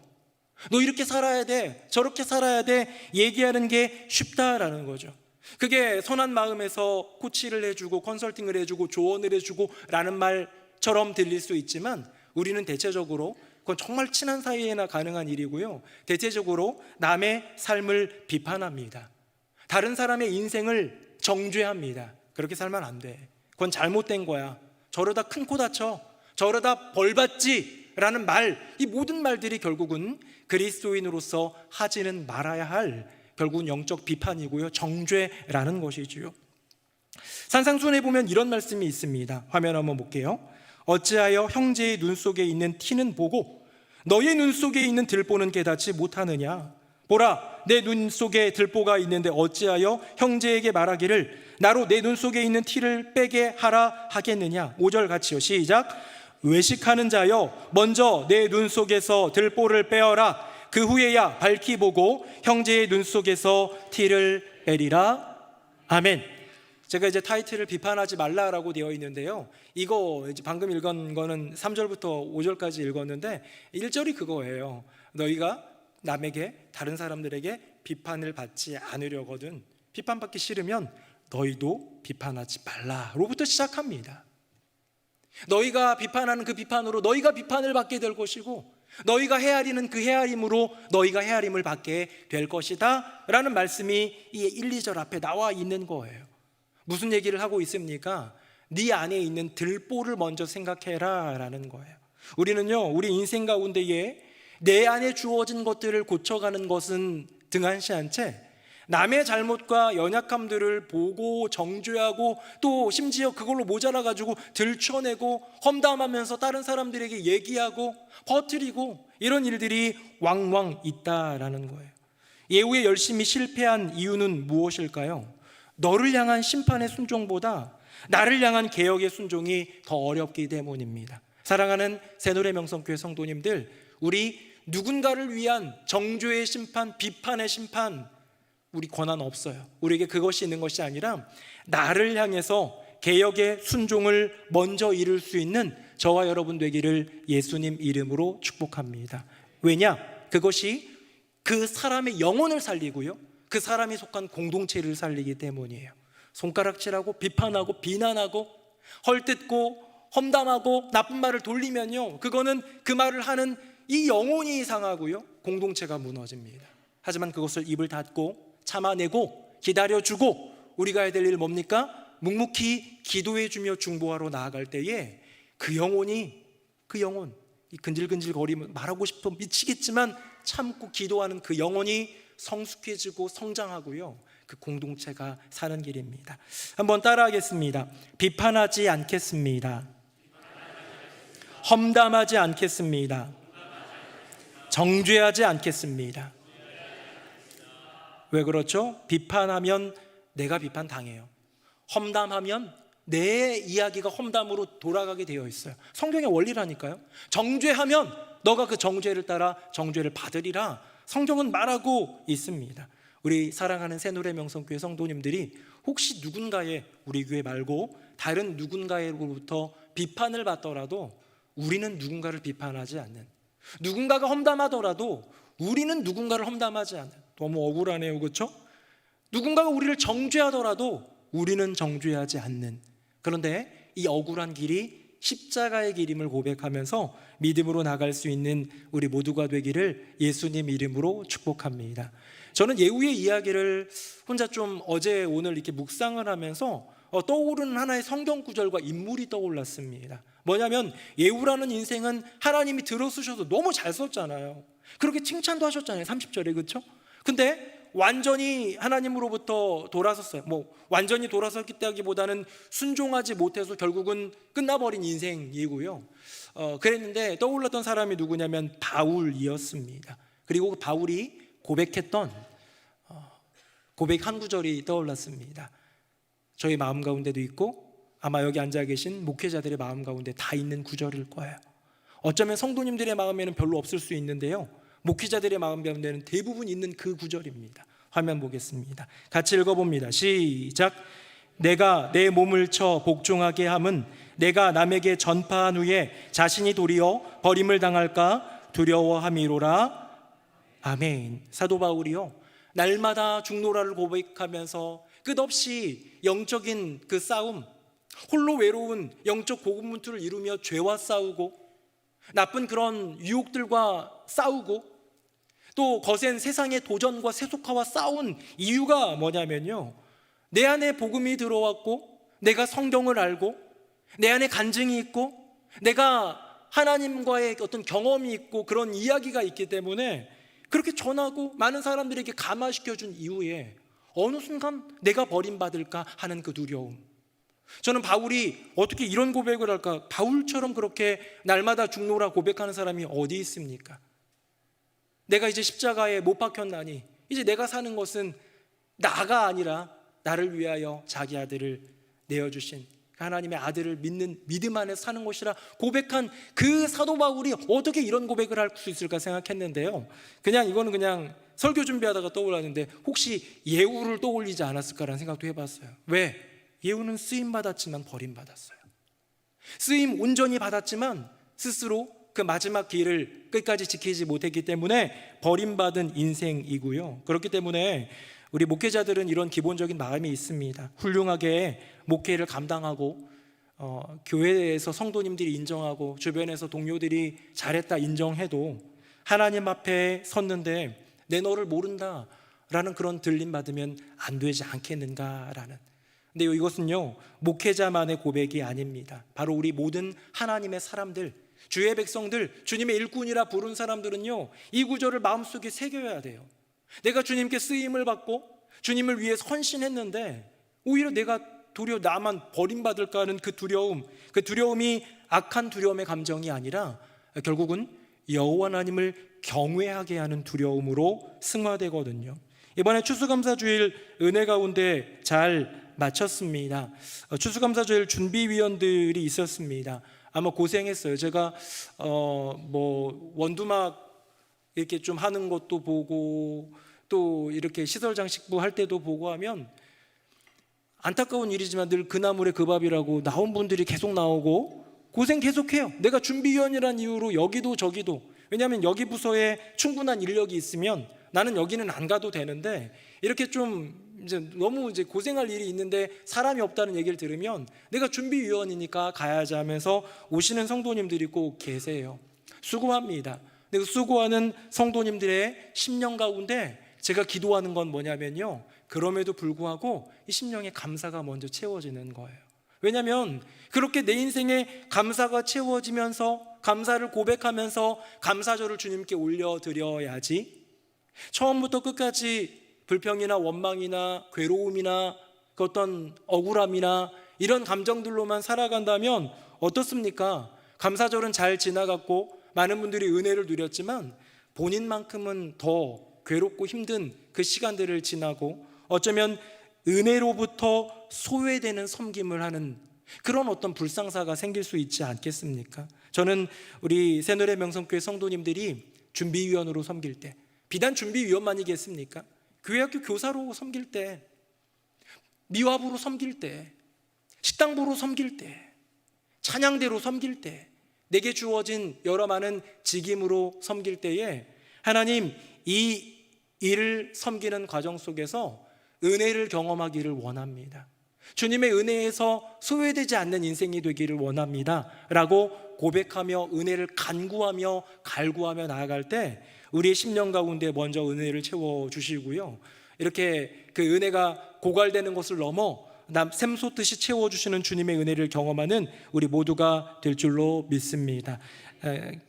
너 이렇게 살아야 돼, 저렇게 살아야 돼 얘기하는 게 쉽다라는 거죠. 그게 선한 마음에서 코치를 해주고 컨설팅을 해주고 조언을 해주고 라는 말처럼 들릴 수 있지만, 우리는 대체적으로 그건 정말 친한 사이에나 가능한 일이고요, 대체적으로 남의 삶을 비판합니다. 다른 사람의 인생을 정죄합니다. 그렇게 살면 안 돼, 그건 잘못된 거야, 저러다 큰 코 다쳐, 저러다 벌 받지 라는 말, 이 모든 말들이 결국은 그리스도인으로서 하지는 말아야 할 결국은 영적 비판이고요, 정죄라는 것이지요. 산상순에 보면 이런 말씀이 있습니다. 화면 한번 볼게요. 어찌하여 형제의 눈 속에 있는 티는 보고 너의 눈 속에 있는 들보는 깨닫지 못하느냐. 보라, 내 눈 속에 들보가 있는데 어찌하여 형제에게 말하기를 나로 내 눈 속에 있는 티를 빼게 하라 하겠느냐. 5절 같이요, 시작. 외식하는 자여, 먼저 내 눈 속에서 들보를 빼어라. 그 후에야 밝히 보고 형제의 눈 속에서 티를 빼리라. 아멘. 제가 이제 타이틀을 비판하지 말라라고 되어 있는데요, 이거 이제 방금 읽은 거는 3절부터 5절까지 읽었는데 1절이 그거예요. 너희가 남에게, 다른 사람들에게 비판을 받지 않으려거든. 비판받기 싫으면 너희도 비판하지 말라로부터 시작합니다. 너희가 비판하는 그 비판으로 너희가 비판을 받게 될 것이고, 너희가 헤아리는 그 헤아림으로 너희가 헤아림을 받게 될 것이다 라는 말씀이 이 1, 2절 앞에 나와 있는 거예요. 무슨 얘기를 하고 있습니까? 네 안에 있는 들보를 먼저 생각해라 라는 거예요. 우리는요, 우리 인생 가운데에 내 안에 주어진 것들을 고쳐가는 것은 등한시한 채 남의 잘못과 연약함들을 보고 정죄하고 또 심지어 그걸로 모자라가지고 들춰내고 험담하면서 다른 사람들에게 얘기하고 퍼뜨리고 이런 일들이 왕왕 있다라는 거예요. 예후에 열심히 실패한 이유는 무엇일까요? 너를 향한 심판의 순종보다 나를 향한 개혁의 순종이 더 어렵기 때문입니다. 사랑하는 새노래 명성교회 성도님들, 우리 누군가를 위한 정죄의 심판, 비판의 심판 우리 권한 없어요. 우리에게 그것이 있는 것이 아니라 나를 향해서 개혁의 순종을 먼저 이룰 수 있는 저와 여러분 되기를 예수님 이름으로 축복합니다. 왜냐? 그것이 그 사람의 영혼을 살리고요, 그 사람이 속한 공동체를 살리기 때문이에요. 손가락질하고 비판하고 비난하고 헐뜯고 험담하고 나쁜 말을 돌리면요, 그거는 그 말을 하는 이 영혼이 상하고요, 공동체가 무너집니다. 하지만 그것을 입을 닫고 참아내고 기다려주고 우리가 해야 될 일 뭡니까? 묵묵히 기도해주며 중보하러 나아갈 때에 그 영혼, 이 근질근질거리면 말하고 싶어 미치겠지만 참고 기도하는 그 영혼이 성숙해지고 성장하고요, 그 공동체가 사는 길입니다. 한번 따라하겠습니다. 비판하지 않겠습니다. 험담하지 않겠습니다. 정죄하지 않겠습니다. 왜 그렇죠? 비판하면 내가 비판당해요. 험담하면 내 이야기가 험담으로 돌아가게 되어 있어요. 성경의 원리라니까요. 정죄하면 너가 그 정죄를 따라 정죄를 받으리라 성경은 말하고 있습니다. 우리 사랑하는 새노래 명성교회 성도님들이 혹시 누군가의, 우리 교회 말고 다른 누군가로부터 비판을 받더라도 우리는 누군가를 비판하지 않는, 누군가가 험담하더라도 우리는 누군가를 험담하지 않는, 너무 억울하네요, 그렇죠? 누군가가 우리를 정죄하더라도 우리는 정죄하지 않는, 그런데 이 억울한 길이 십자가의 길임을 고백하면서 믿음으로 나갈 수 있는 우리 모두가 되기를 예수님 이름으로 축복합니다. 저는 예후의 이야기를 혼자 좀 어제 오늘 이렇게 묵상을 하면서 떠오르는 하나의 성경 구절과 인물이 떠올랐습니다. 뭐냐면 예후라는 인생은 하나님이 들어쓰셔서 너무 잘 썼잖아요. 그렇게 칭찬도 하셨잖아요, 30절에, 그렇죠? 근데 완전히 하나님으로부터 돌아섰어요. 완전히 돌아섰다기보다는 순종하지 못해서 결국은 끝나버린 인생이고요. 그랬는데 떠올랐던 사람이 누구냐면 바울이었습니다. 그리고 바울이 고백했던 고백 한 구절이 떠올랐습니다. 저희 마음 가운데도 있고 아마 여기 앉아 계신 목회자들의 마음 가운데 다 있는 구절일 거예요. 어쩌면 성도님들의 마음에는 별로 없을 수 있는데요, 목회자들의 마음 가운데는 대부분 있는 그 구절입니다. 화면 보겠습니다. 같이 읽어봅니다. 시작. 내가 내 몸을 쳐 복종하게 함은 내가 남에게 전파한 후에 자신이 도리어 버림을 당할까 두려워함이로라. 아멘. 사도 바울이요, 날마다 중노라를 고백하면서 끝없이 영적인 그 싸움, 홀로 외로운 영적 고군분투를 이루며 죄와 싸우고 나쁜 그런 유혹들과 싸우고 또 거센 세상의 도전과 세속화와 싸운 이유가 뭐냐면요, 내 안에 복음이 들어왔고 내가 성경을 알고 내 안에 간증이 있고 내가 하나님과의 어떤 경험이 있고 그런 이야기가 있기 때문에 그렇게 전하고 많은 사람들에게 감화시켜준 이후에 어느 순간 내가 버림받을까 하는 그 두려움. 저는 바울이 어떻게 이런 고백을 할까? 바울처럼 그렇게 날마다 죽노라 고백하는 사람이 어디 있습니까? 내가 이제 십자가에 못 박혔나니 이제 내가 사는 것은 나가 아니라 나를 위하여 자기 아들을 내어주신 하나님의 아들을 믿는 믿음 안에 사는 것이라 고백한 그 사도 바울이 어떻게 이런 고백을 할 수 있을까 생각했는데요, 이거는 그냥 설교 준비하다가 떠올랐는데 혹시 예후를 떠올리지 않았을까라는 생각도 해봤어요. 왜? 예후는 쓰임받았지만 버림받았어요. 쓰임 온전히 받았지만 스스로 그 마지막 길을 끝까지 지키지 못했기 때문에 버림받은 인생이고요. 그렇기 때문에 우리 목회자들은 이런 기본적인 마음이 있습니다. 훌륭하게 목회를 감당하고 교회에서 성도님들이 인정하고 주변에서 동료들이 잘했다 인정해도 하나님 앞에 섰는데 내 너를 모른다라는 그런 들림 받으면 안 되지 않겠는가라는. 근데 이것은요, 목회자만의 고백이 아닙니다. 바로 우리 모든 하나님의 사람들, 주의 백성들, 주님의 일꾼이라 부른 사람들은요, 이 구절을 마음속에 새겨야 돼요. 내가 주님께 쓰임을 받고 주님을 위해 헌신했는데 오히려 내가 도리어 나만 버림받을까 하는 그 두려움이 악한 두려움의 감정이 아니라 결국은 여호와 하나님을 경외하게 하는 두려움으로 승화되거든요. 이번에 추수감사주일 은혜 가운데 잘 마쳤습니다. 추수감사주일 준비위원들이 있었습니다. 아마 고생했어요. 제가 원두막 이렇게 좀 하는 것도 보고 또 이렇게 시설 장식부 할 때도 보고 하면 안타까운 일이지만 늘 그 나물에 그 밥이라고 나온 분들이 계속 나오고 고생 계속해요. 내가 준비위원이라는 이유로 여기도 저기도, 왜냐하면 여기 부서에 충분한 인력이 있으면 나는 여기는 안 가도 되는데 이렇게 좀 이제 너무 이제 고생할 일이 있는데 사람이 없다는 얘기를 들으면 내가 준비위원이니까 가야지 하면서 오시는 성도님들이 꼭 계세요. 수고합니다. 근데 그 수고하는 성도님들의 심령 가운데 제가 기도하는 건 뭐냐면요, 그럼에도 불구하고 이 심령에 감사가 먼저 채워지는 거예요. 왜냐하면 그렇게 내 인생에 감사가 채워지면서 감사를 고백하면서 감사절을 주님께 올려드려야지 처음부터 끝까지 불평이나 원망이나 괴로움이나 그 어떤 억울함이나 이런 감정들로만 살아간다면 어떻습니까? 감사절은 잘 지나갔고 많은 분들이 은혜를 누렸지만 본인만큼은 더 괴롭고 힘든 그 시간들을 지나고 어쩌면 은혜로부터 소외되는 섬김을 하는 그런 어떤 불상사가 생길 수 있지 않겠습니까? 저는 우리 새노래 명성교회 성도님들이 준비위원으로 섬길 때, 비단 준비위원만이겠습니까? 교회학교 교사로 섬길 때, 미화부로 섬길 때, 식당부로 섬길 때, 찬양대로 섬길 때, 내게 주어진 여러 많은 직임으로 섬길 때에 하나님 이 일을 섬기는 과정 속에서 은혜를 경험하기를 원합니다. 주님의 은혜에서 소외되지 않는 인생이 되기를 원합니다 라고 고백하며 은혜를 간구하며 갈구하며 나아갈 때 우리의 심령 가운데 먼저 은혜를 채워주시고요, 이렇게 그 은혜가 고갈되는 것을 넘어 샘솟듯이 채워주시는 주님의 은혜를 경험하는 우리 모두가 될 줄로 믿습니다.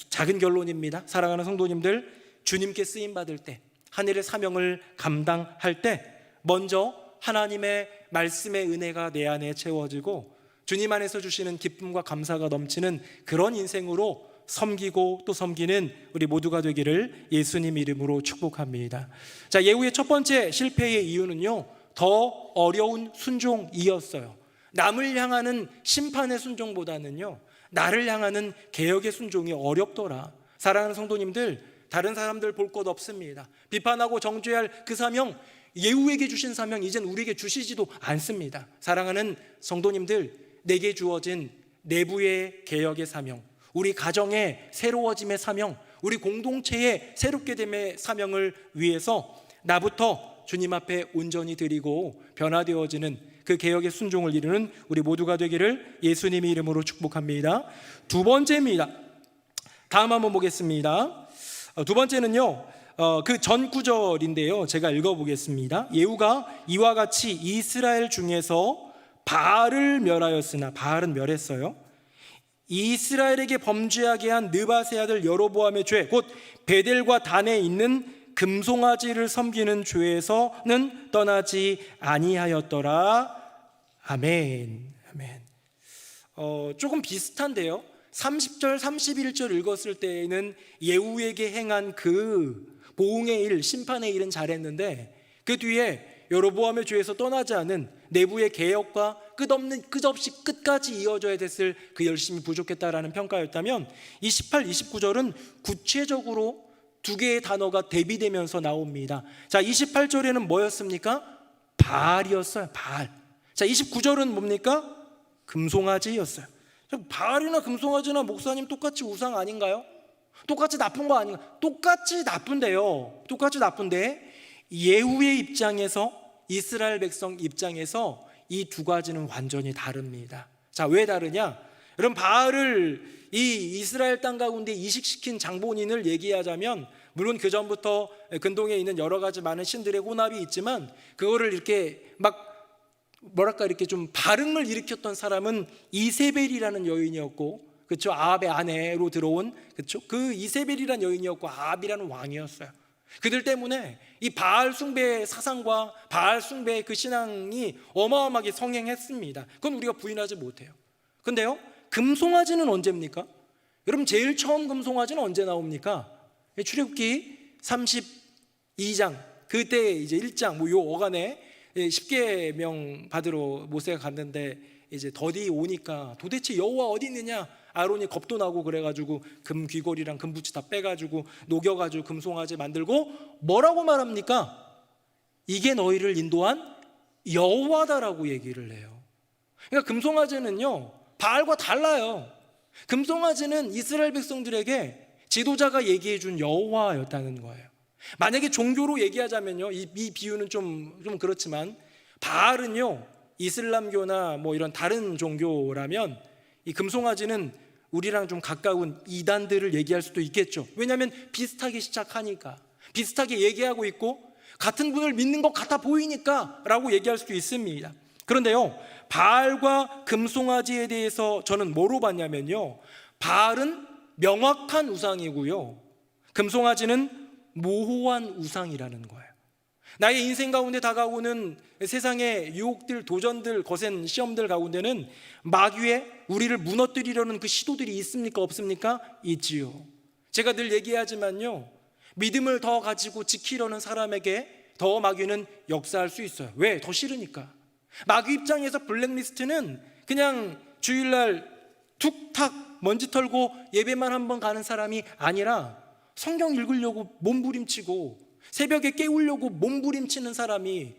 작은 결론입니다. 사랑하는 성도님들, 주님께 쓰임받을 때, 하늘의 사명을 감당할 때 먼저 하나님의 말씀의 은혜가 내 안에 채워지고 주님 안에서 주시는 기쁨과 감사가 넘치는 그런 인생으로 섬기고 또 섬기는 우리 모두가 되기를 예수님 이름으로 축복합니다. 자, 예후의 첫 번째 실패의 이유는요, 더 어려운 순종이었어요. 남을 향하는 심판의 순종보다는요, 나를 향하는 개혁의 순종이 어렵더라. 사랑하는 성도님들, 다른 사람들 볼 것 없습니다. 비판하고 정죄할 그 사명, 예후에게 주신 사명 이젠 우리에게 주시지도 않습니다. 사랑하는 성도님들, 내게 주어진 내부의 개혁의 사명, 우리 가정의 새로워짐의 사명, 우리 공동체의 새롭게 됨의 사명을 위해서 나부터 주님 앞에 온전히 드리고 변화되어지는 그 개혁의 순종을 이루는 우리 모두가 되기를 예수님의 이름으로 축복합니다. 두 번째입니다. 다음 한번 보겠습니다. 두 번째는요, 그 전 구절인데요, 제가 읽어보겠습니다. 예후가 이와 같이 이스라엘 중에서 바알을 멸하였으나, 바알은 멸했어요. 이스라엘에게 범죄하게 한 느밧의 아들 여로보암의 죄, 곧 베델과 단에 있는 금송아지를 섬기는 죄에서는 떠나지 아니하였더라. 아멘. 아멘. 조금 비슷한데요, 30절 31절 읽었을 때에는 예후에게 행한 그 보응의 일, 심판의 일은 잘했는데 그 뒤에 여로보암의 죄에서 떠나지 않은 내부의 개혁과 끝없이 끝까지 이어져야 됐을 그 열심이 부족했다라는 평가였다면 이 18, 29절은 구체적으로 두 개의 단어가 대비되면서 나옵니다. 자, 28절에는 뭐였습니까? 바알이었어요. 바알. 자, 29절은 뭡니까? 금송아지였어요. 바알이나 금송아지나 목사님 똑같이 우상 아닌가요? 똑같이 나쁜 거 아닌가? 똑같이 나쁜데요. 똑같이 나쁜데 예후의 입장에서, 이스라엘 백성 입장에서 이 두 가지는 완전히 다릅니다. 자, 왜 다르냐? 여러분, 바알을 이 이스라엘 땅 가운데 이식시킨 장본인을 얘기하자면 물론 그 전부터 근동에 있는 여러 가지 많은 신들의 혼합이 있지만 그거를 이렇게 막 이렇게 좀 발흥을 일으켰던 사람은 이세벨이라는 여인이었고, 그렇죠? 아합의 아내로 들어온, 그렇죠? 그 이세벨이라는 여인이었고 아합이라는 왕이었어요. 그들 때문에 이 바알 숭배의 사상과 바알 숭배의 그 신앙이 어마어마하게 성행했습니다. 그건 우리가 부인하지 못해요. 근데요, 금송아지는 언제입니까? 여러분, 제일 처음 금송아지는 언제 나옵니까? 출애굽기 32장, 그때 이제 1장 요 어간에 십계명 받으러 모세가 갔는데 이제 더디 오니까 도대체 여호와 어디 있느냐? 아론이 겁도 나고 그래가지고 금 귀걸이랑 금부치 다 빼가지고 녹여가지고 금송아지 만들고 뭐라고 말합니까? 이게 너희를 인도한 여호와다라고 얘기를 해요. 그러니까 금송아지는요, 바알과 달라요. 금송아지는 이스라엘 백성들에게 지도자가 얘기해 준 여호와였다는 거예요. 만약에 종교로 얘기하자면요, 이 비유는 좀 그렇지만 바알은요, 이슬람교나 뭐 이런 다른 종교라면 이 금송아지는 우리랑 좀 가까운 이단들을 얘기할 수도 있겠죠. 왜냐하면 비슷하게 시작하니까, 비슷하게 얘기하고 있고 같은 분을 믿는 것 같아 보이니까 라고 얘기할 수도 있습니다. 그런데요, 바알과 금송아지에 대해서 저는 뭐로 봤냐면요, 바알은 명확한 우상이고요, 금송아지는 모호한 우상이라는 거예요. 나의 인생 가운데 다가오는 세상의 유혹들, 도전들, 거센 시험들 가운데는 마귀의 우리를 무너뜨리려는 그 시도들이 있습니까? 없습니까? 있지요. 제가 늘 얘기하지만요, 믿음을 더 가지고 지키려는 사람에게 더 마귀는 역사할 수 있어요. 왜? 더 싫으니까. 마귀 입장에서 블랙리스트는 그냥 주일날 툭탁 먼지 털고 예배만 한번 가는 사람이 아니라 성경 읽으려고 몸부림치고 새벽에 깨우려고 몸부림치는 사람이,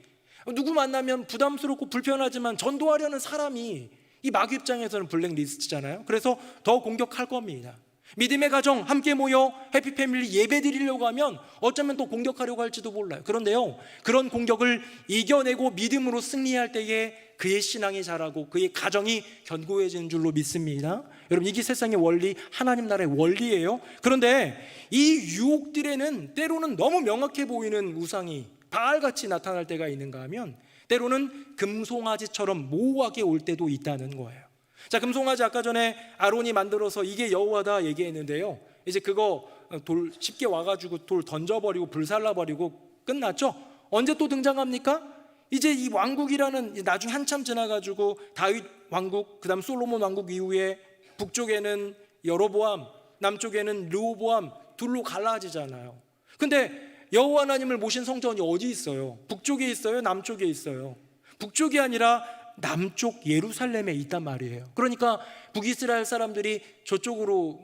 누구 만나면 부담스럽고 불편하지만 전도하려는 사람이 이 마귀 입장에서는 블랙리스트잖아요. 그래서 더 공격할 겁니다. 믿음의 가정 함께 모여 해피패밀리 예배 드리려고 하면 어쩌면 또 공격하려고 할지도 몰라요. 그런데요, 그런 공격을 이겨내고 믿음으로 승리할 때에 그의 신앙이 자라고 그의 가정이 견고해지는 줄로 믿습니다. 여러분, 이게 세상의 원리, 하나님 나라의 원리예요. 그런데 이 유혹들에는 때로는 너무 명확해 보이는 우상이 바알같이 나타날 때가 있는가 하면 때로는 금송아지처럼 모호하게 올 때도 있다는 거예요. 자, 금송아지 아까 전에 아론이 만들어서 이게 여호와다 얘기했는데요, 이제 그거 돌 쉽게 와가지고 돌 던져버리고 불살라버리고 끝났죠. 언제 또 등장합니까? 이제 이 왕국이라는, 나중에 한참 지나가지고 다윗 왕국, 그 다음 솔로몬 왕국 이후에 북쪽에는 여로보암, 남쪽에는 르호보암, 둘로 갈라지잖아요. 근데 여호와 하나님을 모신 성전이 어디 있어요? 북쪽에 있어요? 남쪽에 있어요? 북쪽이 아니라 남쪽 예루살렘에 있단 말이에요. 그러니까 북이스라엘 사람들이 저쪽으로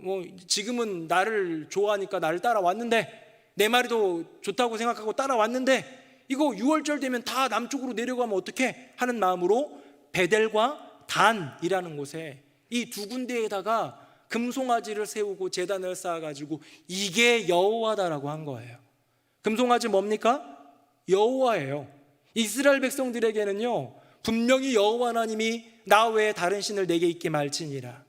지금은 나를 좋아하니까 나를 따라왔는데, 내 말이 더 좋다고 생각하고 따라왔는데 이거 6월절 되면 다 남쪽으로 내려가면 어떡해 하는 마음으로 베델과 단이라는 곳에 이 두 군데에다가 금송아지를 세우고 제단을 쌓아가지고 이게 여호와다라고 한 거예요. 금송아지 뭡니까? 여호와예요. 이스라엘 백성들에게는요, 분명히 여호와 하나님이 나 외에 다른 신을 내게 있게 말지니라.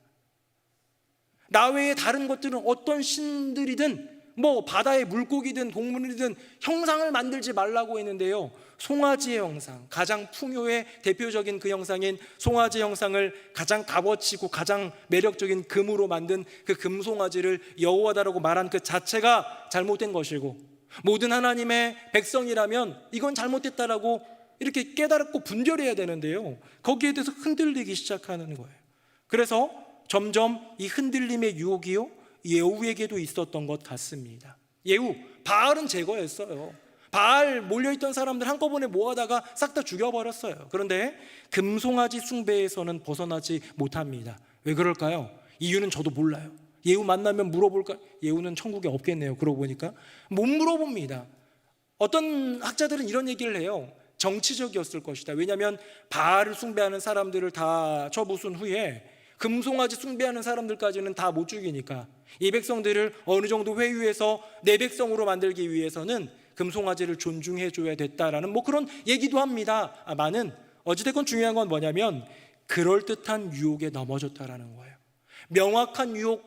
나 외에 다른 것들은 어떤 신들이든 뭐 바다의 물고기든 동물이든 형상을 만들지 말라고 했는데요, 송아지의 형상, 가장 풍요의 대표적인 그 형상인 송아지 형상을 가장 값어치고 가장 매력적인 금으로 만든 그 금송아지를 여호와다라고 말한 그 자체가 잘못된 것이고, 모든 하나님의 백성이라면 이건 잘못됐다라고 이렇게 깨달고 분별해야 되는데요, 거기에 대해서 흔들리기 시작하는 거예요. 그래서 점점 이 흔들림의 유혹이요, 예후에게도 있었던 것 같습니다. 예후, 바알은 제거했어요. 바알 몰려있던 사람들 한꺼번에 모아다가 싹 다 죽여버렸어요. 그런데 금송아지 숭배에서는 벗어나지 못합니다. 왜 그럴까요? 이유는 저도 몰라요. 예후 만나면 물어볼까? 예후는 천국에 없겠네요. 그러고 보니까 못 물어봅니다. 어떤 학자들은 이런 얘기를 해요. 정치적이었을 것이다. 왜냐하면 바알을 숭배하는 사람들을 다 쳐부순 후에 금송아지 숭배하는 사람들까지는 다 못 죽이니까 이 백성들을 어느 정도 회유해서 내 백성으로 만들기 위해서는 금송아지를 존중해 줘야 됐다라는 뭐 그런 얘기도 합니다. 많은 어찌됐건 중요한 건 뭐냐면 그럴듯한 유혹에 넘어졌다라는 거예요. 명확한 유혹,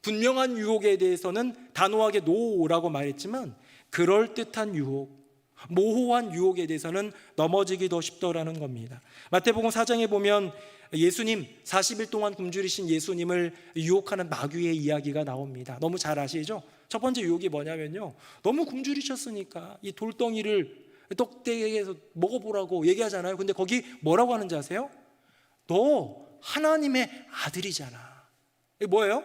분명한 유혹에 대해서는 단호하게 노라고 말했지만 그럴듯한 유혹, 모호한 유혹에 대해서는 넘어지기 더 쉽더라는 겁니다. 마태복음 4장에 보면 예수님, 40일 동안 굶주리신 예수님을 유혹하는 마귀의 이야기가 나옵니다. 너무 잘 아시죠? 첫 번째 유혹이 뭐냐면요, 너무 굶주리셨으니까 이 돌덩이를 떡대기에서 먹어보라고 얘기하잖아요. 근데 거기 뭐라고 하는지 아세요? 너 하나님의 아들이잖아. 이게 뭐예요?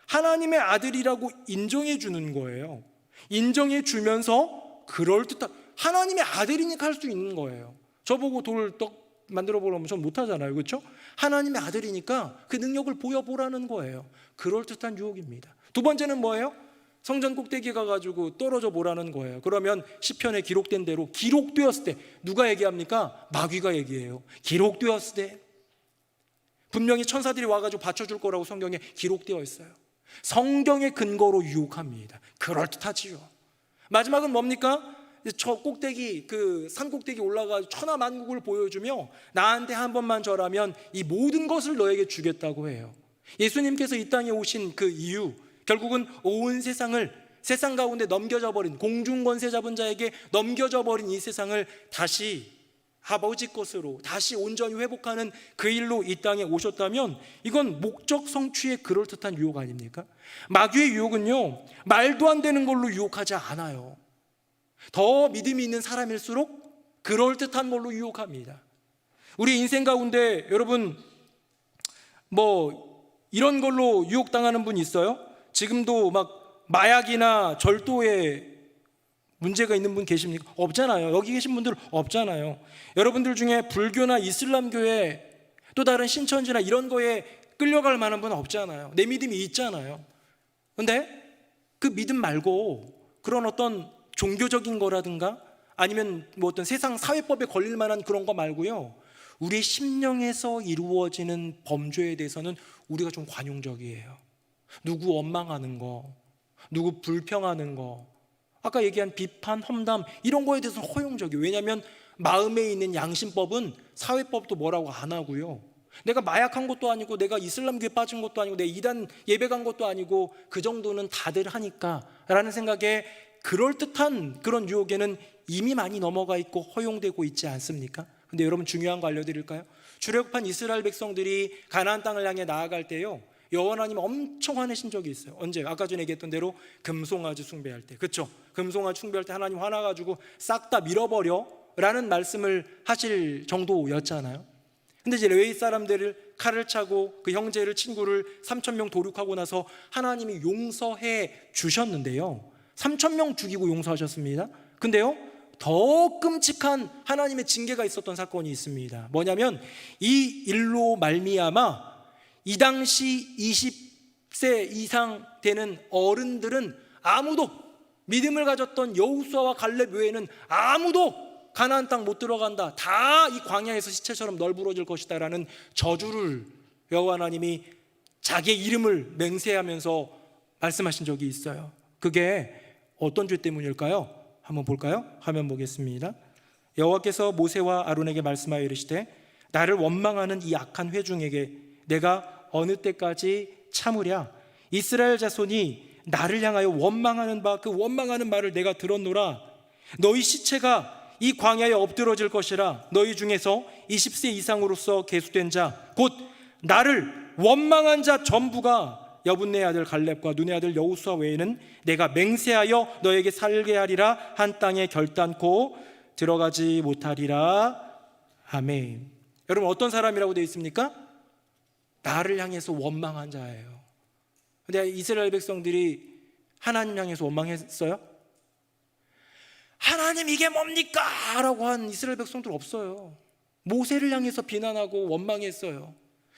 하나님의 아들이라고 인정해 주는 거예요. 인정해 주면서 그럴듯한, 하나님의 아들이니까 할 수 있는 거예요. 저보고 돌떡 만들어 보라면 전 못하잖아요. 그렇죠? 하나님의 아들이니까 그 능력을 보여보라는 거예요. 그럴듯한 유혹입니다. 두 번째는 뭐예요? 성전 꼭대기에 가가지고 떨어져 보라는 거예요. 그러면 시편에 기록된 대로 기록되었을 때, 누가 얘기합니까? 마귀가 얘기해요. 기록되었을 때, 분명히 천사들이 와가지고 받쳐줄 거라고 성경에 기록되어 있어요. 성경의 근거로 유혹합니다. 그럴듯하지요. 마지막은 뭡니까? 저 꼭대기, 그 산 꼭대기 올라가 천하만국을 보여주며 나한테 한 번만 절하면 이 모든 것을 너에게 주겠다고 해요. 예수님께서 이 땅에 오신 그 이유, 결국은 온 세상을, 세상 가운데 넘겨져 버린, 공중권세 잡은 자에게 넘겨져 버린 이 세상을 다시 아버지 것으로 다시 온전히 회복하는 그 일로 이 땅에 오셨다면 이건 목적 성취의 그럴듯한 유혹 아닙니까? 마귀의 유혹은요, 말도 안 되는 걸로 유혹하지 않아요. 더 믿음이 있는 사람일수록 그럴듯한 걸로 유혹합니다. 우리 인생 가운데 여러분 뭐 이런 걸로 유혹당하는 분 있어요? 지금도 막 마약이나 절도에 문제가 있는 분 계십니까? 없잖아요. 여기 계신 분들 없잖아요. 여러분들 중에 불교나 이슬람교에 또 다른 신천지나 이런 거에 끌려갈 만한 분은 없잖아요. 내 믿음이 있잖아요. 근데 그 믿음 말고 그런 어떤 종교적인 거라든가 아니면 뭐 어떤 세상 사회법에 걸릴 만한 그런 거 말고요, 우리 심령에서 이루어지는 범죄에 대해서는 우리가 좀 관용적이에요. 누구 원망하는 거, 누구 불평하는 거, 아까 얘기한 비판, 험담 이런 거에 대해서는 허용적이에요. 왜냐하면 마음에 있는 양심법은 사회법도 뭐라고 안 하고요, 내가 마약한 것도 아니고 내가 이슬람교에 빠진 것도 아니고 내가 이단 예배 간 것도 아니고 그 정도는 다들 하니까 라는 생각에 그럴듯한 그런 유혹에는 이미 많이 넘어가 있고 허용되고 있지 않습니까? 근데 여러분 중요한 거 알려드릴까요? 출애굽한 이스라엘 백성들이 가나안 땅을 향해 나아갈 때요, 여호와 하나님 엄청 화내신 적이 있어요. 언제? 아까 전에 얘기했던 대로 금송아지 숭배할 때, 그렇죠? 금송아지 숭배할 때 하나님 화나가지고 싹 다 밀어버려 라는 말씀을 하실 정도였잖아요. 근데 이제 레위 사람들을 칼을 차고 그 형제를 친구를 3,000명 도륙하고 나서 하나님이 용서해 주셨는데요, 3,000명 죽이고 용서하셨습니다. 근데요, 더 끔찍한 하나님의 징계가 있었던 사건이 있습니다. 뭐냐면 이 일로 말미암아 이 당시 20세 이상 되는 어른들은 아무도, 믿음을 가졌던 여호수아와 갈렙 외에는 아무도 가나안 땅 못 들어간다, 다 이 광야에서 시체처럼 널브러질 것이다 라는 저주를 여호와 하나님이 자기의 이름을 맹세하면서 말씀하신 적이 있어요. 그게 어떤 죄 때문일까요? 한번 볼까요? 화면 보겠습니다. 여호와께서 모세와 아론에게 말씀하여 이르시되 나를 원망하는 이 악한 회중에게 내가 어느 때까지 참으랴? 이스라엘 자손이 나를 향하여 원망하는 바 그 원망하는 말을 내가 들었노라. 너희 시체가 이 광야에 엎드러질 것이라. 너희 중에서 20세 이상으로서 계수된 자 곧 나를 원망한 자 전부가 여분네 아들 갈렙과 눈의 아들 여호수아 외에는 내가 맹세하여 너에게 살게 하리라 한 땅에 결단코 들어가지 못하리라. 아멘. 여러분 어떤 사람이라고 되어 있습니까? 나를 향해서 원망한 자예요. 근데 이스라엘 백성들이 하나님 향해서 원망했어요? 하나님 이게 뭡니까? 라고 한 이스라엘 백성들 없어요. 모세를 향해서 비난하고 원망했어요.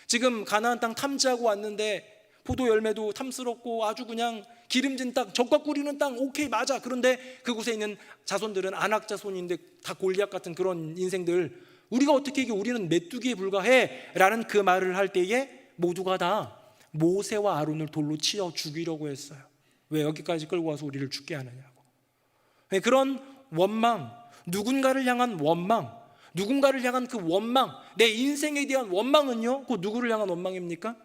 지금 가나안 땅 탐지하고 왔는데 포도 열매도 탐스럽고 아주 그냥 기름진 땅, 젖과 꿀이는 땅, 오케이 맞아. 그런데 그곳에 있는 자손들은 아낙 자손인데 다 골리앗 같은 그런 인생들, 우리가 어떻게 이게 우리는 메뚜기에 불과해 라는 그 말을 할 때에 모두가 다 모세와 아론을 돌로 치어 죽이려고 했어요. 왜 여기까지 끌고 와서 우리를 죽게 하느냐고. 그런 원망, 누군가를 향한 원망, 누군가를 향한 그 원망, 내 인생에 대한 원망은요, 그 누구를 향한 원망입니까?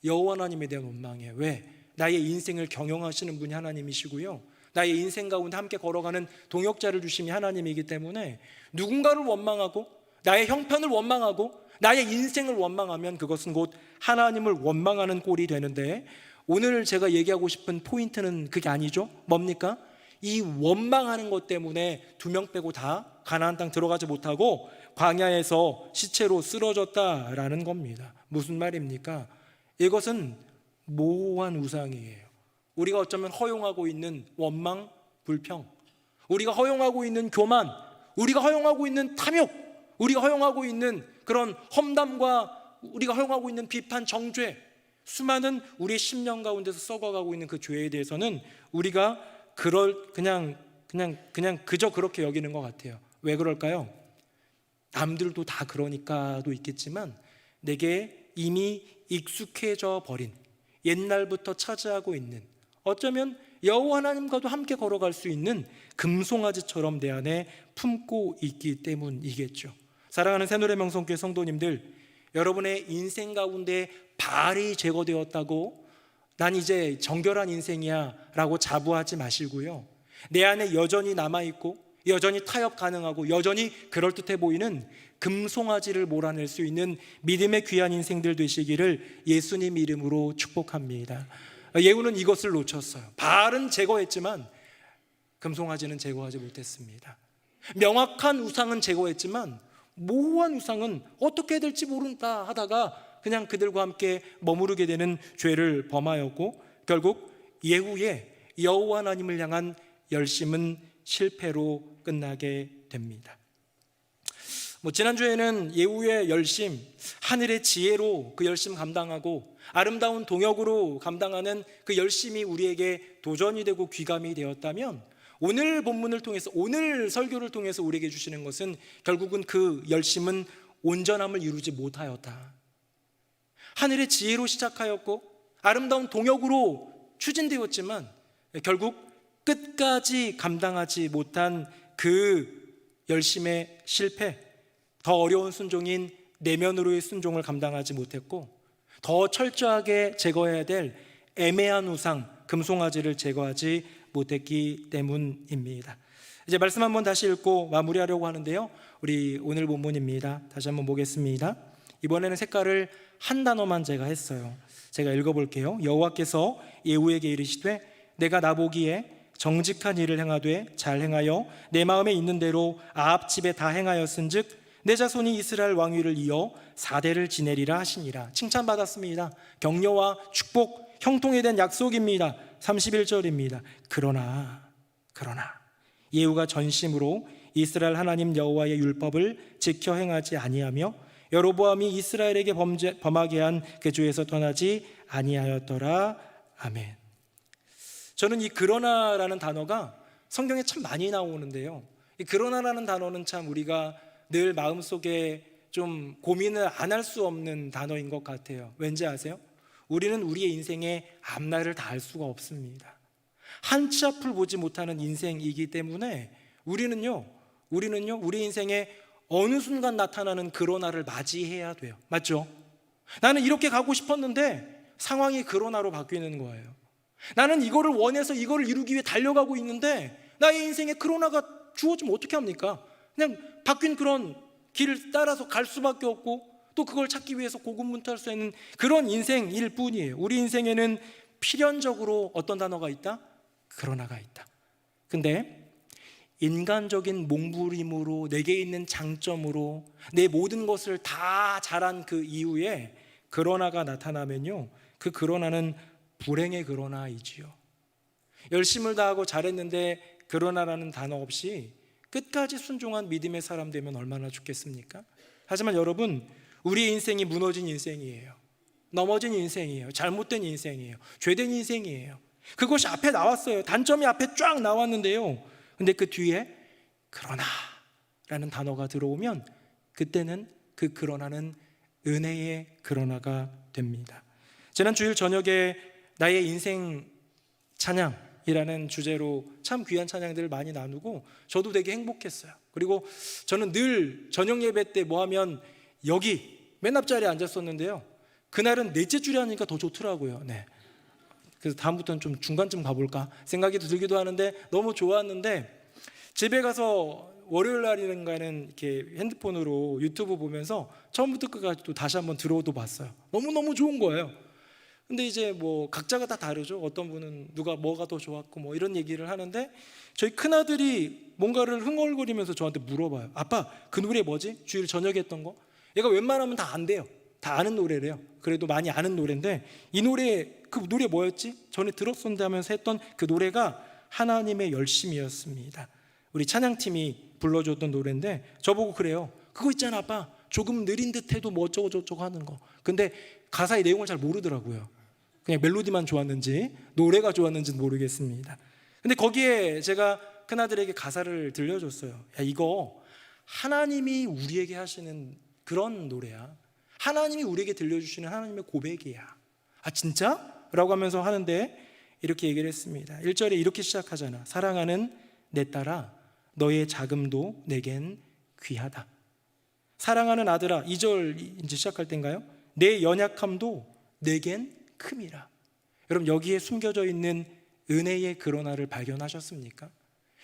여호와 하나님에 대한 원망이에요. 왜? 나의 인생을 경영하시는 분이 하나님이시고요, 나의 인생 가운데 함께 걸어가는 동역자를 주심이 하나님이기 때문에 누군가를 원망하고 나의 형편을 원망하고 나의 인생을 원망하면 그것은 곧 하나님을 원망하는 꼴이 되는데, 오늘 제가 얘기하고 싶은 포인트는 그게 아니죠. 뭡니까? 이 원망하는 것 때문에 2명 빼고 다 가나안 땅 들어가지 못하고 광야에서 시체로 쓰러졌다라는 겁니다. 무슨 말입니까? 이것은 모호한 우상이에요. 우리가 어쩌면 허용하고 있는 원망, 불평, 우리가 허용하고 있는 교만, 우리가 허용하고 있는 탐욕, 우리가 허용하고 있는 그런 험담과 우리가 허용하고 있는 비판, 정죄, 수많은 우리의 심령 가운데서 썩어가고 있는 그 죄에 대해서는 우리가 그냥 그저 그렇게 여기는 것 같아요. 왜 그럴까요? 남들도 다 그러니까도 있겠지만 내게 이미 익숙해져 버린, 옛날부터 차지하고 있는, 어쩌면 여호와 하나님과도 함께 걸어갈 수 있는 금송아지처럼 내 안에 품고 있기 때문이겠죠. 사랑하는 새노래 명성교회 성도님들, 여러분의 인생 가운데 바알이 제거되었다고 난 이제 정결한 인생이야 라고 자부하지 마시고요, 내 안에 여전히 남아있고 여전히 타협 가능하고 여전히 그럴듯해 보이는 금송아지를 몰아낼 수 있는 믿음의 귀한 인생들 되시기를 예수님 이름으로 축복합니다. 예후는 이것을 놓쳤어요. 바알은 제거했지만 금송아지는 제거하지 못했습니다. 명확한 우상은 제거했지만 모호한 우상은 어떻게 해야 될지 모른다 하다가 그냥 그들과 함께 머무르게 되는 죄를 범하였고, 결국 예후의 여호와 하나님을 향한 열심은 실패로 끝나게 됩니다. 지난주에는 예후의 열심, 하늘의 지혜로 그 열심 감당하고 아름다운 동역으로 감당하는 그 열심이 우리에게 도전이 되고 귀감이 되었다면, 오늘 본문을 통해서, 오늘 설교를 통해서 우리에게 주시는 것은 결국은 그 열심은 온전함을 이루지 못하였다. 하늘의 지혜로 시작하였고 아름다운 동역으로 추진되었지만 결국 끝까지 감당하지 못한 그 열심의 실패, 더 어려운 순종인 내면으로의 순종을 감당하지 못했고, 더 철저하게 제거해야 될 애매한 우상, 금송아지를 제거하지 못했기 때문입니다. 이제 말씀 한번 다시 읽고 마무리하려고 하는데요, 우리 오늘 본문입니다. 다시 한번 보겠습니다. 이번에는 색깔을 한 단어만 제가 했어요. 제가 읽어볼게요. 여호와께서 예후에게 이르시되 내가 나보기에 정직한 일을 행하되 잘 행하여 내 마음에 있는 대로 아합 집에 다 행하였은즉 내 자손이 이스라엘 왕위를 이어 4대를 지내리라 하시니라. 칭찬받았습니다. 격려와 축복, 형통에 대한 약속입니다. 31절입니다. 그러나 예후가 전심으로 이스라엘 하나님 여호와의 율법을 지켜 행하지 아니하며 여로보암이 이스라엘에게 범하게 한 그 죄에서 떠나지 아니하였더라. 아멘. 저는 이 그러나라는 단어가 성경에 참 많이 나오는데요, 이 그러나라는 단어는 참 우리가 늘 마음속에 좀 고민을 안 할 수 없는 단어인 것 같아요. 왠지 아세요? 우리는 우리의 인생의 앞날을 다 알 수가 없습니다. 한 치 앞을 보지 못하는 인생이기 때문에 우리는요 우리 인생에 어느 순간 나타나는 그러나를 맞이해야 돼요. 맞죠? 나는 이렇게 가고 싶었는데 상황이 그러나로 바뀌는 거예요. 나는 이거를 원해서 이거를 이루기 위해 달려가고 있는데 나의 인생에 그러나가 주어지면 어떻게 합니까? 그냥 바뀐 그런 길을 따라서 갈 수밖에 없고, 또 그걸 찾기 위해서 고군분투할 수 있는 그런 인생일 뿐이에요. 우리 인생에는 필연적으로 어떤 단어가 있다? 그러나가 있다. 근데 인간적인 몸부림으로, 내게 있는 장점으로 내 모든 것을 다 잘한 그 이후에 그러나가 나타나면요, 그 그러나는 불행의 그러나이지요. 열심을 다하고 잘했는데 그러나라는 단어 없이 끝까지 순종한 믿음의 사람 되면 얼마나 좋겠습니까? 하지만 여러분, 우리의 인생이 무너진 인생이에요. 넘어진 인생이에요. 잘못된 인생이에요. 죄된 인생이에요. 그것이 앞에 나왔어요. 단점이 앞에 쫙 나왔는데요, 근데 그 뒤에 그러나라는 단어가 들어오면 그때는 그 그러나는 은혜의 그러나가 됩니다. 지난 주일 저녁에 나의 인생 찬양이라는 주제로 참 귀한 찬양들을 많이 나누고 저도 되게 행복했어요. 그리고 저는 늘 저녁 예배 때 뭐 하면 여기 맨 앞자리에 앉았었는데요, 그날은 넷째 줄이 하니까 더 좋더라고요. 네. 그래서 다음부터는 좀 중간쯤 가볼까 생각이 들기도 하는데 너무 좋았는데, 집에 가서 월요일 날인가는 이렇게 핸드폰으로 유튜브 보면서 처음부터 끝까지 또 다시 한번 들어도 봤어요. 너무너무 좋은 거예요. 근데 이제 뭐 각자가 다 다르죠. 어떤 분은 누가 뭐가 더 좋았고 뭐 이런 얘기를 하는데, 저희 큰아들이 뭔가를 흥얼거리면서 저한테 물어봐요. 아빠, 그 노래 뭐지? 주일 저녁에 했던 거? 얘가 웬만하면 다 안돼요. 다 아는 노래래요. 그래도 많이 아는 노래인데, 이 노래, 그 노래 뭐였지? 전에 들었었는데 하면서 했던 그 노래가 하나님의 열심이었습니다. 우리 찬양팀이 불러줬던 노래인데, 저보고 그래요. 그거 있잖아 아빠, 조금 느린 듯해도 뭐 어쩌고 저쩌고 하는 거. 근데 가사의 내용을 잘 모르더라고요. 그냥 멜로디만 좋았는지 노래가 좋았는지는 모르겠습니다. 근데 거기에 제가 큰아들에게 가사를 들려줬어요. 야, 이거 하나님이 우리에게 하시는 그런 노래야. 하나님이 우리에게 들려주시는 하나님의 고백이야. 아 진짜? 라고 하면서 하는데 이렇게 얘기를 했습니다. 1절에 이렇게 시작하잖아. 사랑하는 내 딸아, 너의 자금도 내겐 귀하다. 사랑하는 아들아, 2절 이제 시작할 때인가요? 내 연약함도 내겐 큼이라. 여러분, 여기에 숨겨져 있는 은혜의 그러나를 발견하셨습니까?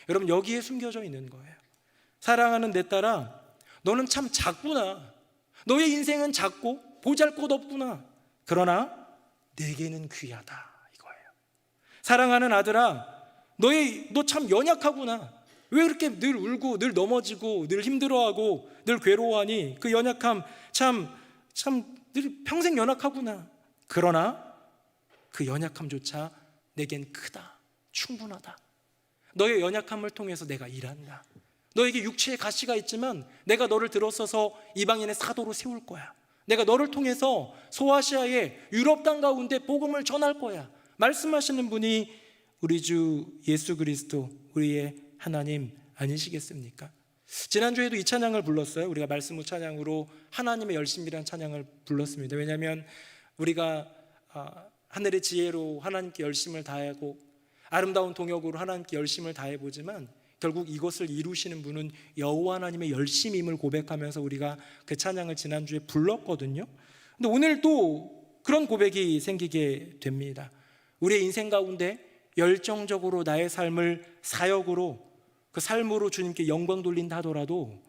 여러분, 여기에 숨겨져 있는 거예요. 사랑하는 내 딸아, 너는 참 작구나. 너의 인생은 작고 보잘것없구나. 그러나 내게는 귀하다, 이거예요. 사랑하는 아들아, 너 참 연약하구나. 왜 그렇게 늘 울고 늘 넘어지고 늘 힘들어하고 늘 괴로워하니? 그 연약함 참 늘 평생 연약하구나. 그러나 그 연약함조차 내겐 크다, 충분하다. 너의 연약함을 통해서 내가 일한다. 너에게 육체의 가시가 있지만 내가 너를 들어서서 이방인의 사도로 세울 거야. 내가 너를 통해서 소아시아의 유럽 땅 가운데 복음을 전할 거야. 말씀하시는 분이 우리 주 예수 그리스도, 우리의 하나님 아니시겠습니까? 지난주에도 이 찬양을 불렀어요. 우리가 말씀 후 찬양으로 하나님의 열심이라는 찬양을 불렀습니다. 왜냐하면 우리가 하늘의 지혜로 하나님께 열심을 다하고 아름다운 동역으로 하나님께 열심을 다해보지만 결국 이것을 이루시는 분은 여호와 하나님의 열심임을 고백하면서 우리가 그 찬양을 지난주에 불렀거든요. 근데 오늘 또 그런 고백이 생기게 됩니다. 우리의 인생 가운데 열정적으로 나의 삶을 사역으로, 그 삶으로 주님께 영광 돌린다 하더라도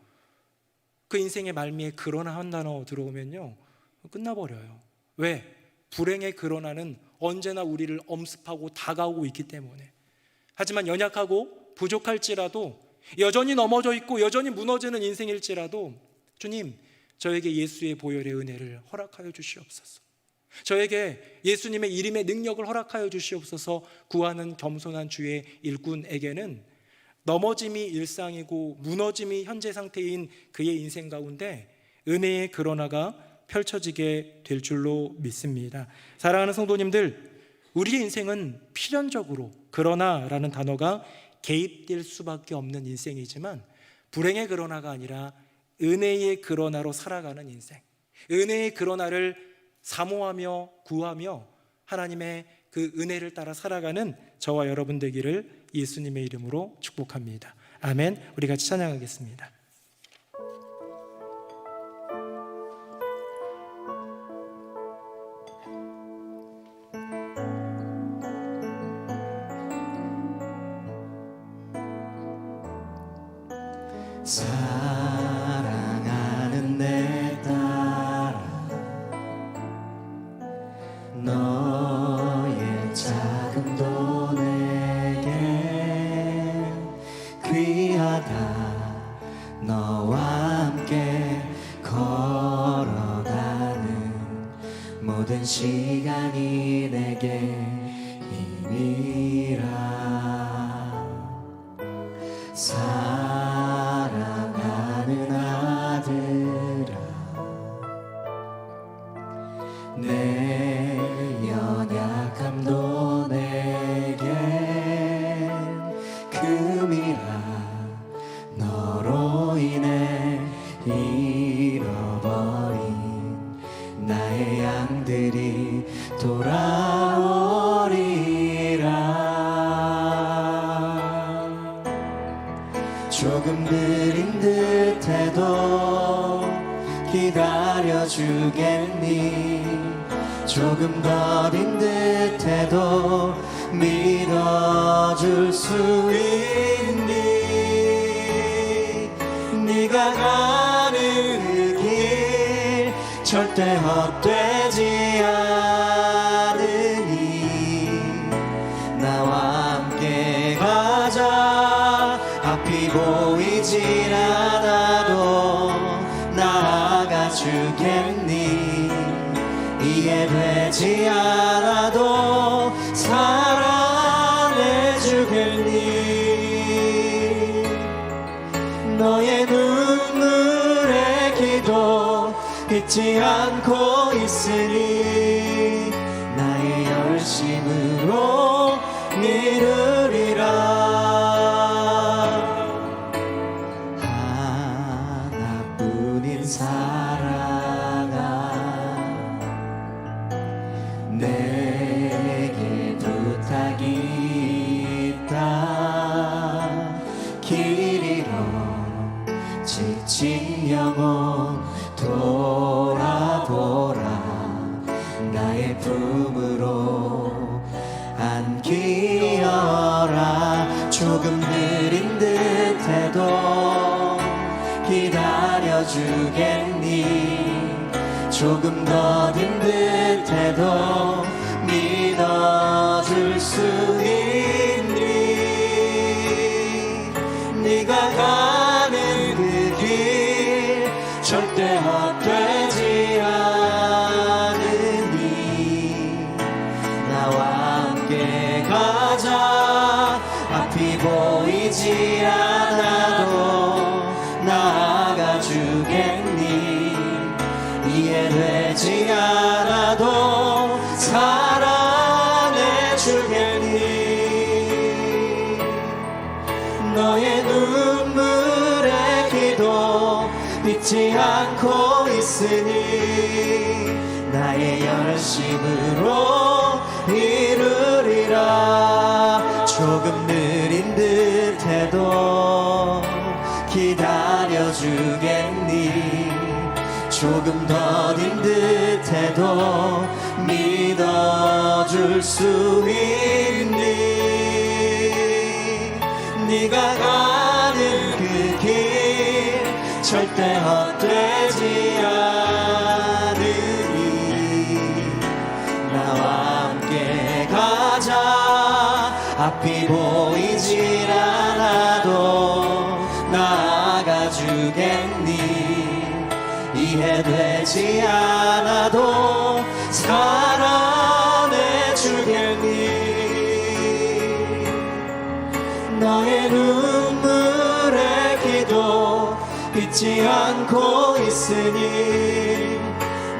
그 인생의 말미에 그러나 한 단어 들어오면요, 끝나버려요. 왜? 불행의 그러나는 언제나 우리를 엄습하고 다가오고 있기 때문에. 하지만 연약하고 부족할지라도, 여전히 넘어져 있고 여전히 무너지는 인생일지라도 주님, 저에게 예수의 보혈의 은혜를 허락하여 주시옵소서. 저에게 예수님의 이름의 능력을 허락하여 주시옵소서. 구하는 겸손한 주의 일꾼에게는 넘어짐이 일상이고 무너짐이 현재 상태인 그의 인생 가운데 은혜의 그러나가 펼쳐지게 될 줄로 믿습니다. 사랑하는 성도님들, 우리의 인생은 필연적으로 그러나라는 단어가 개입될 수밖에 없는 인생이지만 불행의 그러나가 아니라 은혜의 그러나로 살아가는 인생, 은혜의 그러나를 사모하며 구하며 하나님의 그 은혜를 따라 살아가는 저와 여러분 되기를 예수님의 이름으로 축복합니다. 아멘. 우리 같이 찬양하겠습니다. 사랑하는 내 딸아, 너의 작음도 내게 귀하다. 너와 함께 걸어가는 모든 시간이 내게 힘이라. 사랑하는 아들아, 내 연약함도 내겐 금이라. 너로 인해 잃어버린 나의 양들이 돌아오리라. 조금 느린 듯해도 기다려주겠니? 조금 더딘 듯해도 믿어줄 수 있니? 네가 가는 길 절대 헛되지 않으리. 기다려주겠니? 이해되지 않아도 사랑해주겠니? 너의 눈물의 기도 잊지 않고 있으니 나의 열심으로 이루리라. 하나뿐인 사랑아, 내게 부탁이 있다. 길 잃어 지친 영혼 돌아보라. 나의 품으로 안기어라. 조금 느린 듯해도 기다려주겠니? 조금 더딘 듯해도 믿어줄 수 있니? 네가 가는 그 길 절대 헛되지 않으니 나와 함께 가자. 앞이 보이지 않아도 나아가 주겠니? 이해되지 않아도 사랑해 주겠니? 너의 눈물의 기도 잊지 않고 있으니 나의 열심으로 이루리라. 조금 느린 듯해도 기다려주겠니? 조금 더딘 듯해도 믿어줄 수 있니? 네가 가는 그 길 절대 헛되지 않으니 나와 함께 가자. 앞이 보이질 않아도 나아가 주겠니? 이해되지 않아도 사랑해 주겠니? 너의 눈물의 기도 잊지 않고 있으니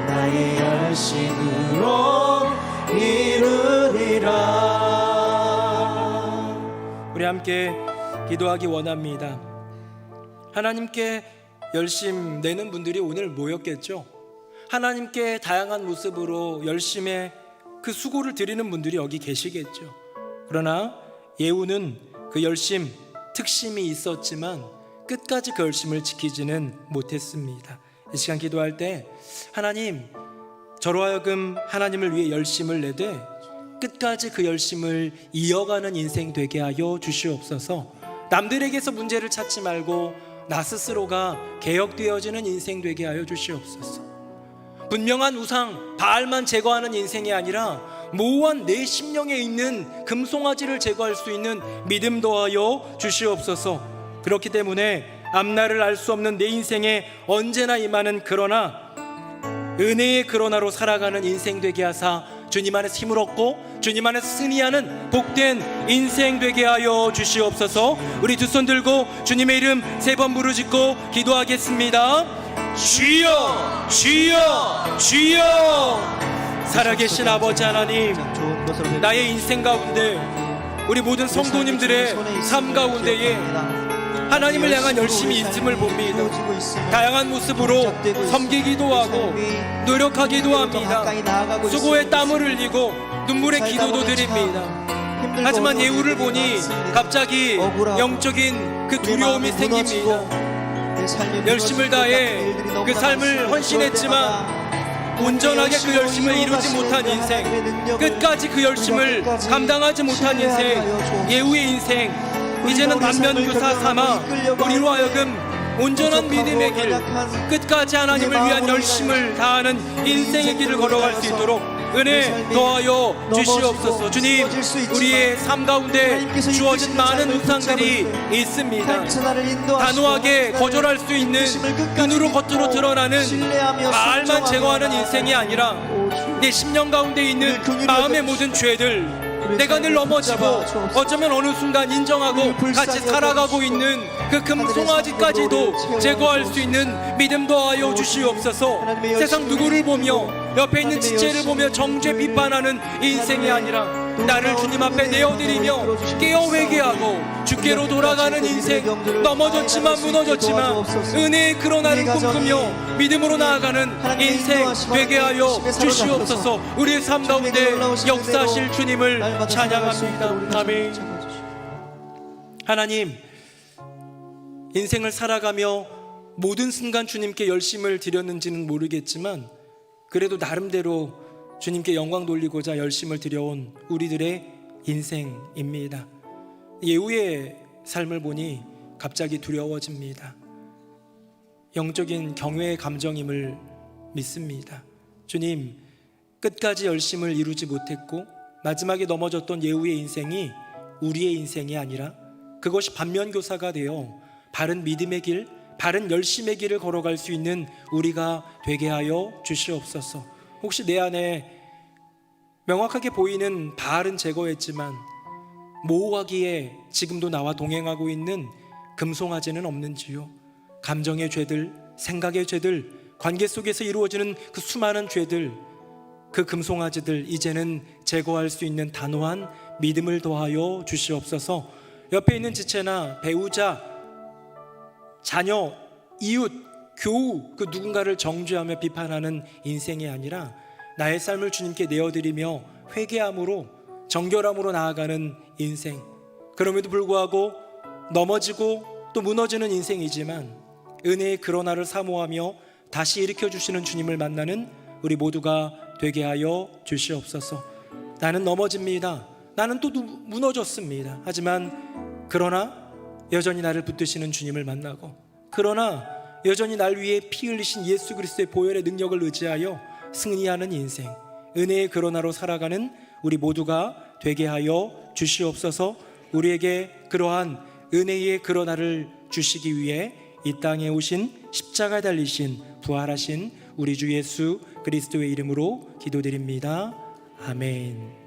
나의 열심으로 이루리라. 우리 함께 기도하기 원합니다. 하나님께 열심 내는 분들이 오늘 모였겠죠. 하나님께 다양한 모습으로 열심에 그 수고를 드리는 분들이 여기 계시겠죠. 그러나 예후는 그 열심, 특심이 있었지만 끝까지 그 열심을 지키지는 못했습니다. 이 시간 기도할 때 하나님, 저로 하여금 하나님을 위해 열심을 내되 끝까지 그 열심을 이어가는 인생 되게 하여 주시옵소서. 남들에게서 문제를 찾지 말고 나 스스로가 개혁되어지는 인생 되게 하여 주시옵소서. 분명한 우상 바알만 제거하는 인생이 아니라 모호한 내 심령에 있는 금송아지를 제거할 수 있는 믿음 더하여 주시옵소서. 그렇기 때문에 앞날을 알 수 없는 내 인생에 언제나 임하는 그러나, 은혜의 그러나로 살아가는 인생 되게 하사 주님 안에서 힘을 얻고 주님 안에서 승리하는 복된 인생 되게 하여 주시옵소서. 우리 두 손 들고 주님의 이름 3번 부르짖고 기도하겠습니다. 주여, 주여, 주여. 살아계신 아버지 하나님, 나의 인생 가운데 우리 모든 성도님들의 삶 가운데에 하나님을 향한 열심이 있음을 봅니다. 다양한 모습으로 섬기기도 하고 노력하기도 합니다. 수고에 땀을 흘리고 눈물의 기도도 드립니다. 하지만 예후를 보니 갑자기 영적인 그 두려움이 생깁니다. 열심을 다해 그 삶을 헌신했지만 온전하게 그 열심을 이루지 못한 인생, 끝까지 그 열심을 감당하지 못한 인생, 예후의 인생, 이제는 반면교사 삼아 우리로 하여금 온전한 믿음의 길, 끝까지 하나님을 위한 열심을 다하는 인생의 길을 걸어갈 수 있도록 은혜 더하여 주시옵소서. 주님, 우리의 삶 가운데 주어진 많은 우상들이 있습니다. 단호하게 거절할 수 있는 눈으로 겉으로 드러나는 말만 제거하는 인생이 아니라 내 심령 가운데 있는 마음의 모든 죄들, 내가 늘 넘어지고 어쩌면 어느 순간 인정하고 같이 살아가고 있는 그 금송아지까지도 제거할 수 있는 믿음 더하여 주시옵소서. 세상 누구를 보며 옆에 있는 지체를 보며 정죄 비판하는 인생이 아니라 나를 주님 앞에 내어드리며 깨어 회개하고 주께로 돌아가는 인생, 넘어졌지만 무너졌지만 은혜의 그러나를 꿈꾸며 믿음으로 나아가는 인생 되게 하여 주시옵소서. 우리의 삶 가운데 역사하실 주님을 찬양합니다. 아멘. 하나님, 인생을 살아가며 모든 순간 주님께 열심을 드렸는지는 모르겠지만 그래도 나름대로 주님께 영광 돌리고자 열심을 드려온 우리들의 인생입니다. 예후의 삶을 보니 갑자기 두려워집니다. 영적인 경외의 감정임을 믿습니다. 주님, 끝까지 열심을 이루지 못했고 마지막에 넘어졌던 예후의 인생이 우리의 인생이 아니라 그것이 반면교사가 되어 바른 믿음의 길, 바른 열심의 길을 걸어갈 수 있는 우리가 되게 하여 주시옵소서. 혹시 내 안에 명확하게 보이는 바알은 제거했지만 모호하기에 지금도 나와 동행하고 있는 금송아지는 없는지요? 감정의 죄들, 생각의 죄들, 관계 속에서 이루어지는 그 수많은 죄들, 그 금송아지들 이제는 제거할 수 있는 단호한 믿음을 더하여 주시옵소서. 옆에 있는 지체나 배우자, 자녀, 이웃, 교우, 그 누군가를 정죄하며 비판하는 인생이 아니라 나의 삶을 주님께 내어드리며 회개함으로 정결함으로 나아가는 인생. 그럼에도 불구하고 넘어지고 또 무너지는 인생이지만 은혜의 그러나를 사모하며 다시 일으켜주시는 주님을 만나는 우리 모두가 되게 하여 주시옵소서. 나는 넘어집니다. 나는 또 무너졌습니다. 하지만 그러나 여전히 나를 붙드시는 주님을 만나고, 그러나 여전히 날 위해 피 흘리신 예수 그리스도의 보혈의 능력을 의지하여 승리하는 인생, 은혜의 그러나로 살아가는 우리 모두가 되게 하여 주시옵소서. 우리에게 그러한 은혜의 그러나를 주시기 위해 이 땅에 오신 십자가 달리신 부활하신 우리 주 예수 그리스도의 이름으로 기도드립니다. 아멘.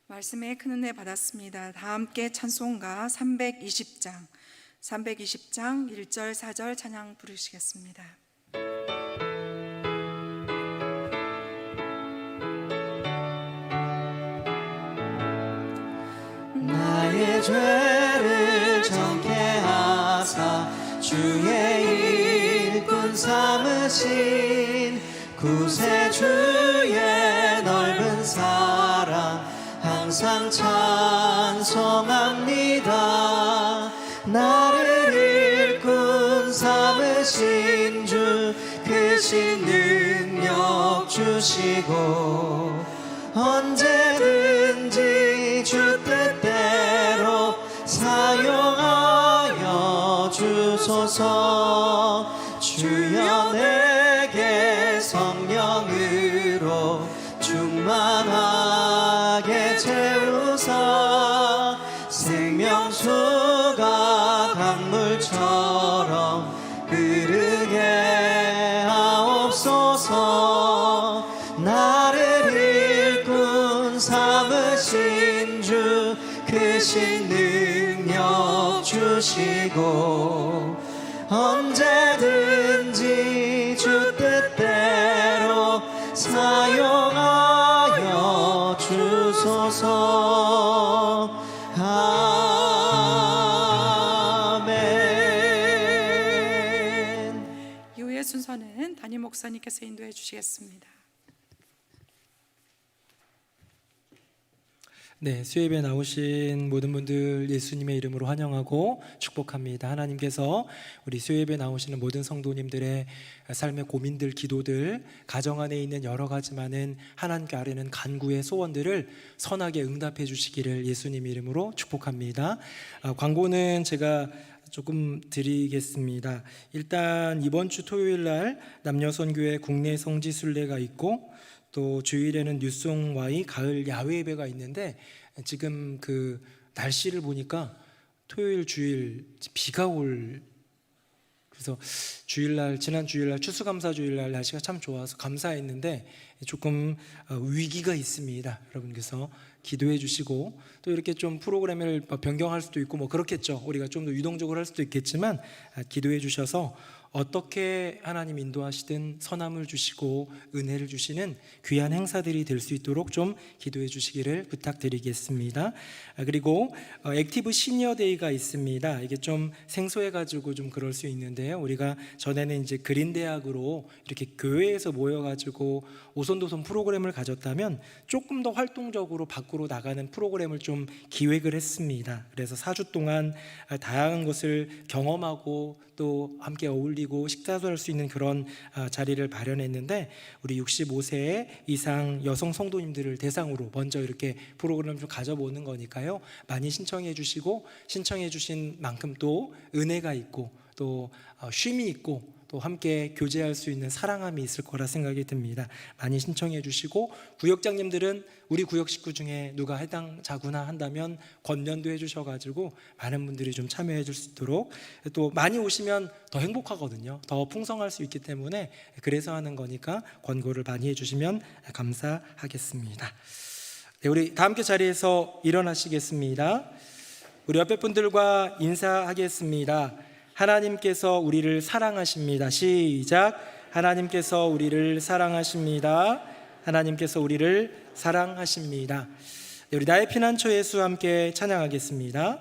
말씀에 큰 은혜 받았습니다. 다 함께 찬송가 320장 1절 4절 찬양 부르시겠습니다. 나의 죄를 정케 하사 주의 일꾼 삼으신 구세주의 넓은 사랑 항상 찬송합니다. 나를 일꾼 삼으신 주 크신 능력 주시고 언제든지 주 뜻대로 사용하여 주소서. 주여 내게 성령으로 충만하게 채우사 생명수가 강물처럼 흐르게 하옵소서. 나를 일꾼 삼으신 주 크신 능력 주시고 언제든지 주 뜻대로 사용하여 주소서. 아멘. 이후의 순서는 담임 목사님께서 인도해 주시겠습니다. 네, 수예배 나오신 모든 분들 예수님의 이름으로 환영하고 축복합니다. 하나님께서 우리 수예배 나오시는 모든 성도님들의 삶의 고민들, 기도들, 가정 안에 있는 여러 가지 많은 하나님께 아뢰는 간구의 소원들을 선하게 응답해 주시기를 예수님 이름으로 축복합니다. 광고는 제가 조금 드리겠습니다. 일단 이번 주 토요일 날 남녀선교회 국내 성지순례가 있고, 또 주일에는 뉴송와의 가을 야외 예배가 있는데, 지금 그 날씨를 보니까 토요일 주일 비가 올, 그래서 주일날, 지난 주일날 추수감사 주일날 날씨가 참 좋아서 감사했는데 조금 위기가 있습니다. 여러분께서 기도해 주시고, 또 이렇게 좀 프로그램을 변경할 수도 있고 뭐 그렇겠죠. 우리가 좀 더 유동적으로 할 수도 있겠지만 기도해 주셔서 어떻게 하나님 인도하시든 선함을 주시고 은혜를 주시는 귀한 행사들이 될 수 있도록 좀 기도해 주시기를 부탁드리겠습니다. 그리고 액티브 시니어 데이가 있습니다. 이게 좀 생소해 가지고 좀 그럴 수 있는데요. 우리가 전에는 이제 그린 대학으로 이렇게 교회에서 모여 가지고 오손도손 프로그램을 가졌다면 조금 더 활동적으로 밖으로 나가는 프로그램을 좀 기획을 했습니다. 그래서 4주 동안 다양한 것을 경험하고 또 함께 어울리고 식사도 할 수 있는 그런 자리를 마련했는데, 우리 65세 이상 여성 성도님들을 대상으로 먼저 이렇게 프로그램을 좀 가져보는 거니까요. 많이 신청해 주시고, 신청해 주신 만큼 또 은혜가 있고 또 쉼이 있고 또 함께 교제할 수 있는 사랑함이 있을 거라 생각이 듭니다. 많이 신청해 주시고, 구역장님들은 우리 구역 식구 중에 누가 해당자구나 한다면 권면도 해주셔가지고 많은 분들이 좀 참여해 줄 수 있도록, 또 많이 오시면 더 행복하거든요. 더 풍성할 수 있기 때문에 그래서 하는 거니까 권고를 많이 해주시면 감사하겠습니다. 네, 우리 다 함께 자리에서 일어나시겠습니다. 우리 옆에 분들과 인사하겠습니다. 하나님께서 우리를 사랑하십니다. 시작. 하나님께서 우리를 사랑하십니다. 하나님께서 우리를 사랑하십니다. 네, 우리 나의 피난처 예수 함께 찬양하겠습니다.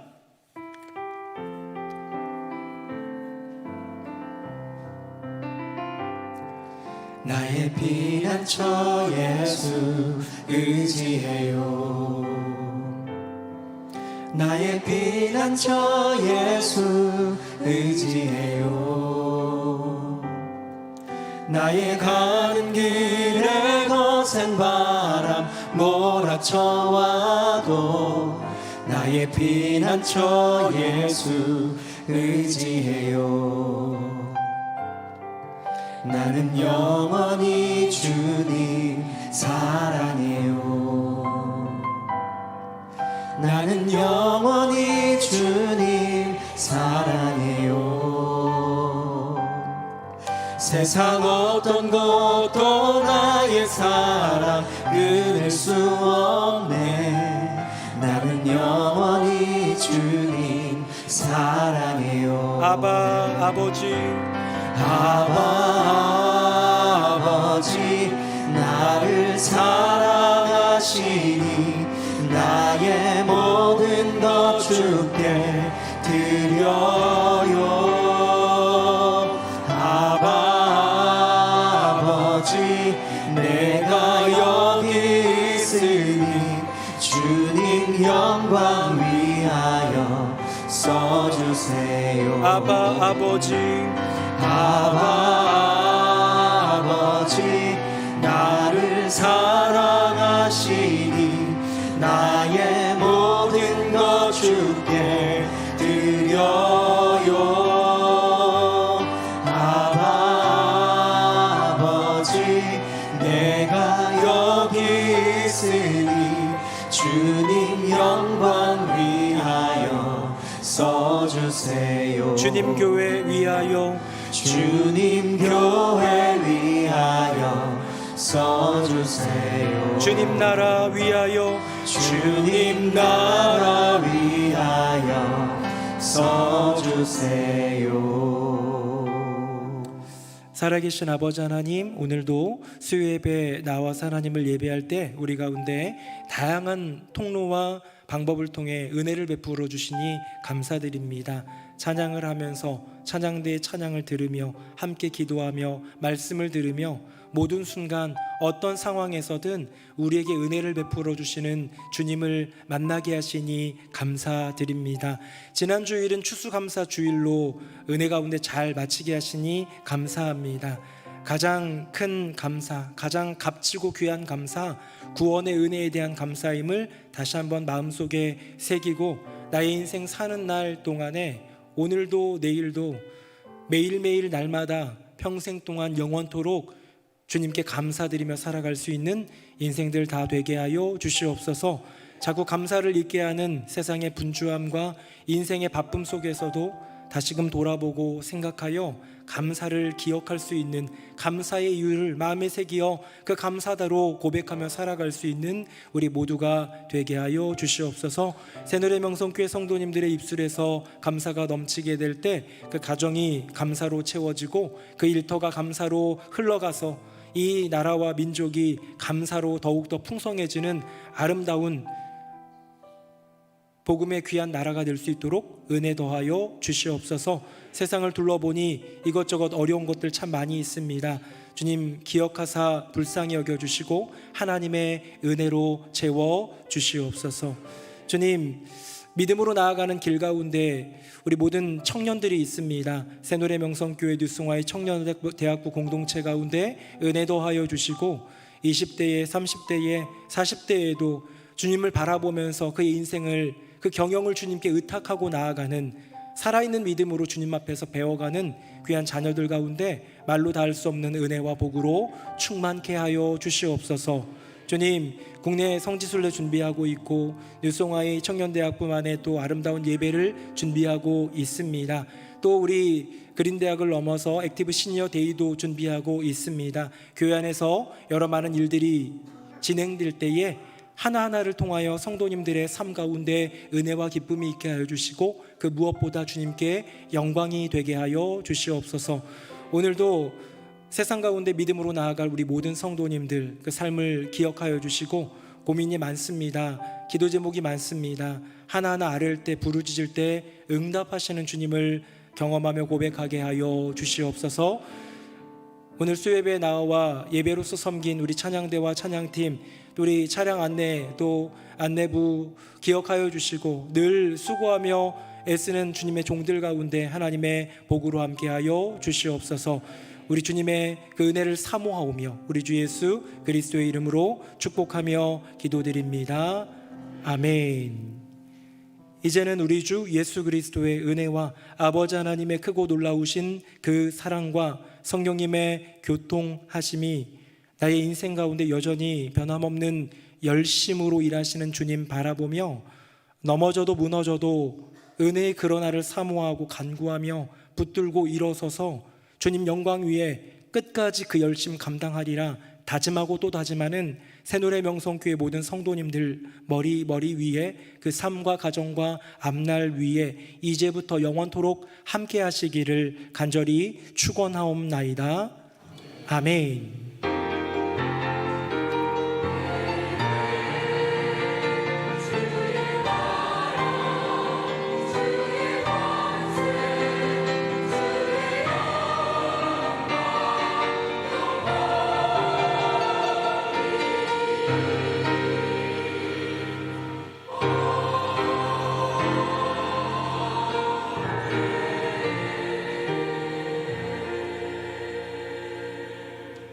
나의 피난처 예수 의지해요. 나의 피난처 예수 의지해요. 나의 가는 길에 거센 바람 몰아쳐와도 나의 피난처 예수 의지해요. 나는 영원히 주님 사랑해요. 나는 영원히 주님 사랑해요. 세상 어떤 것도 나의 사랑 끊을 수 없네. 나는 영원히 주님 사랑해요. 아바 아버지, 아바 아버지 나를 사랑하시니 나의 모든 것 주께 드려요. 아바 아버지 내가 여기 있으니 주님 영광 위하여 써주세요. 아바 아버지, 아바 아버지 나를 사랑하시니 나의 모든 것 주께 드려요. 아바 아버지 내가 여기 있으니 주님 영광 위하여 써주세요. 주님 교회 위하여, 주님 교회 위하여 써주세요. 주님 나라 위하여, 주님 나라 위하여 써주세요. 살아계신 아버지 하나님, 오늘도 수요 예배 나와서 하나님을 예배할 때 우리 가운데 다양한 통로와 방법을 통해 은혜를 베풀어 주시니 감사드립니다. 찬양을 하면서 찬양대의 찬양을 들으며 함께 기도하며 말씀을 들으며 모든 순간 어떤 상황에서든 우리에게 은혜를 베풀어 주시는 주님을 만나게 하시니 감사드립니다. 지난 주일은 추수감사 주일로 은혜 가운데 잘 마치게 하시니 감사합니다. 가장 큰 감사, 가장 값지고 귀한 감사, 구원의 은혜에 대한 감사임을 다시 한번 마음속에 새기고 나의 인생 사는 날 동안에 오늘도 내일도 매일매일 날마다 평생 동안 영원토록 주님께 감사드리며 살아갈 수 있는 인생들 다 되게 하여 주시옵소서. 자꾸 감사를 잊게 하는 세상의 분주함과 인생의 바쁨 속에서도 다시금 돌아보고 생각하여 감사를 기억할 수 있는, 감사의 이유를 마음에 새기어 그 감사다로 고백하며 살아갈 수 있는 우리 모두가 되게 하여 주시옵소서. 새노래 명성교회 성도님들의 입술에서 감사가 넘치게 될 때 그 가정이 감사로 채워지고 그 일터가 감사로 흘러가서 이 나라와 민족이 감사로 더욱더 풍성해지는 아름다운 복음의 귀한 나라가 될 수 있도록 은혜 더하여 주시옵소서. 세상을 둘러보니 이것저것 어려운 것들 참 많이 있습니다. 주님 기억하사 불쌍히 여겨주시고 하나님의 은혜로 채워 주시옵소서. 주님, 믿음으로 나아가는 길 가운데 우리 모든 청년들이 있습니다. 새노래 명성교회 뉴송화의 청년대학부 공동체 가운데 은혜 더하여 주시고 20대에 30대에 40대에도 주님을 바라보면서 그의 인생을, 그 경영을 주님께 의탁하고 나아가는 살아있는 믿음으로 주님 앞에서 배워가는 귀한 자녀들 가운데 말로 닿을 수 없는 은혜와 복으로 충만케 하여 주시옵소서. 주님, 국내 성지순례 준비하고 있고 뉴송화의 청년대학부 안에 또 아름다운 예배를 준비하고 있습니다. 또 우리 그린대학을 넘어서 액티브 시니어 데이도 준비하고 있습니다. 교회 안에서 여러 많은 일들이 진행될 때에 하나하나를 통하여 성도님들의 삶 가운데 은혜와 기쁨이 있게 하여 주시고 그 무엇보다 주님께 영광이 되게 하여 주시옵소서. 오늘도 세상 가운데 믿음으로 나아갈 우리 모든 성도님들 그 삶을 기억하여 주시고 고민이 많습니다. 기도 제목이 많습니다. 하나하나 아뢰을 때 부르짖을 때 응답하시는 주님을 경험하며 고백하게 하여 주시옵소서. 오늘 수예배에 나와 예배로서 섬긴 우리 찬양대와 찬양팀, 또 우리 차량 안내 또 안내부 기억하여 주시고 늘 수고하며 애쓰는 주님의 종들 가운데 하나님의 복으로 함께하여 주시옵소서. 우리 주님의 그 은혜를 사모하오며 우리 주 예수 그리스도의 이름으로 축복하며 기도드립니다. 아멘. 이제는 우리 주 예수 그리스도의 은혜와 아버지 하나님의 크고 놀라우신 그 사랑과 성령님의 교통하심이 나의 인생 가운데 여전히 변함없는 열심으로 일하시는 주님 바라보며 넘어져도 무너져도 은혜의 그러나를 사모하고 간구하며 붙들고 일어서서 주님 영광 위에 끝까지 그 열심 감당하리라 다짐하고 또 다짐하는 새노래 명성교회 모든 성도님들 머리 위에 그 삶과 가정과 앞날 위에 이제부터 영원토록 함께 하시기를 간절히 축원하옵나이다. 아멘.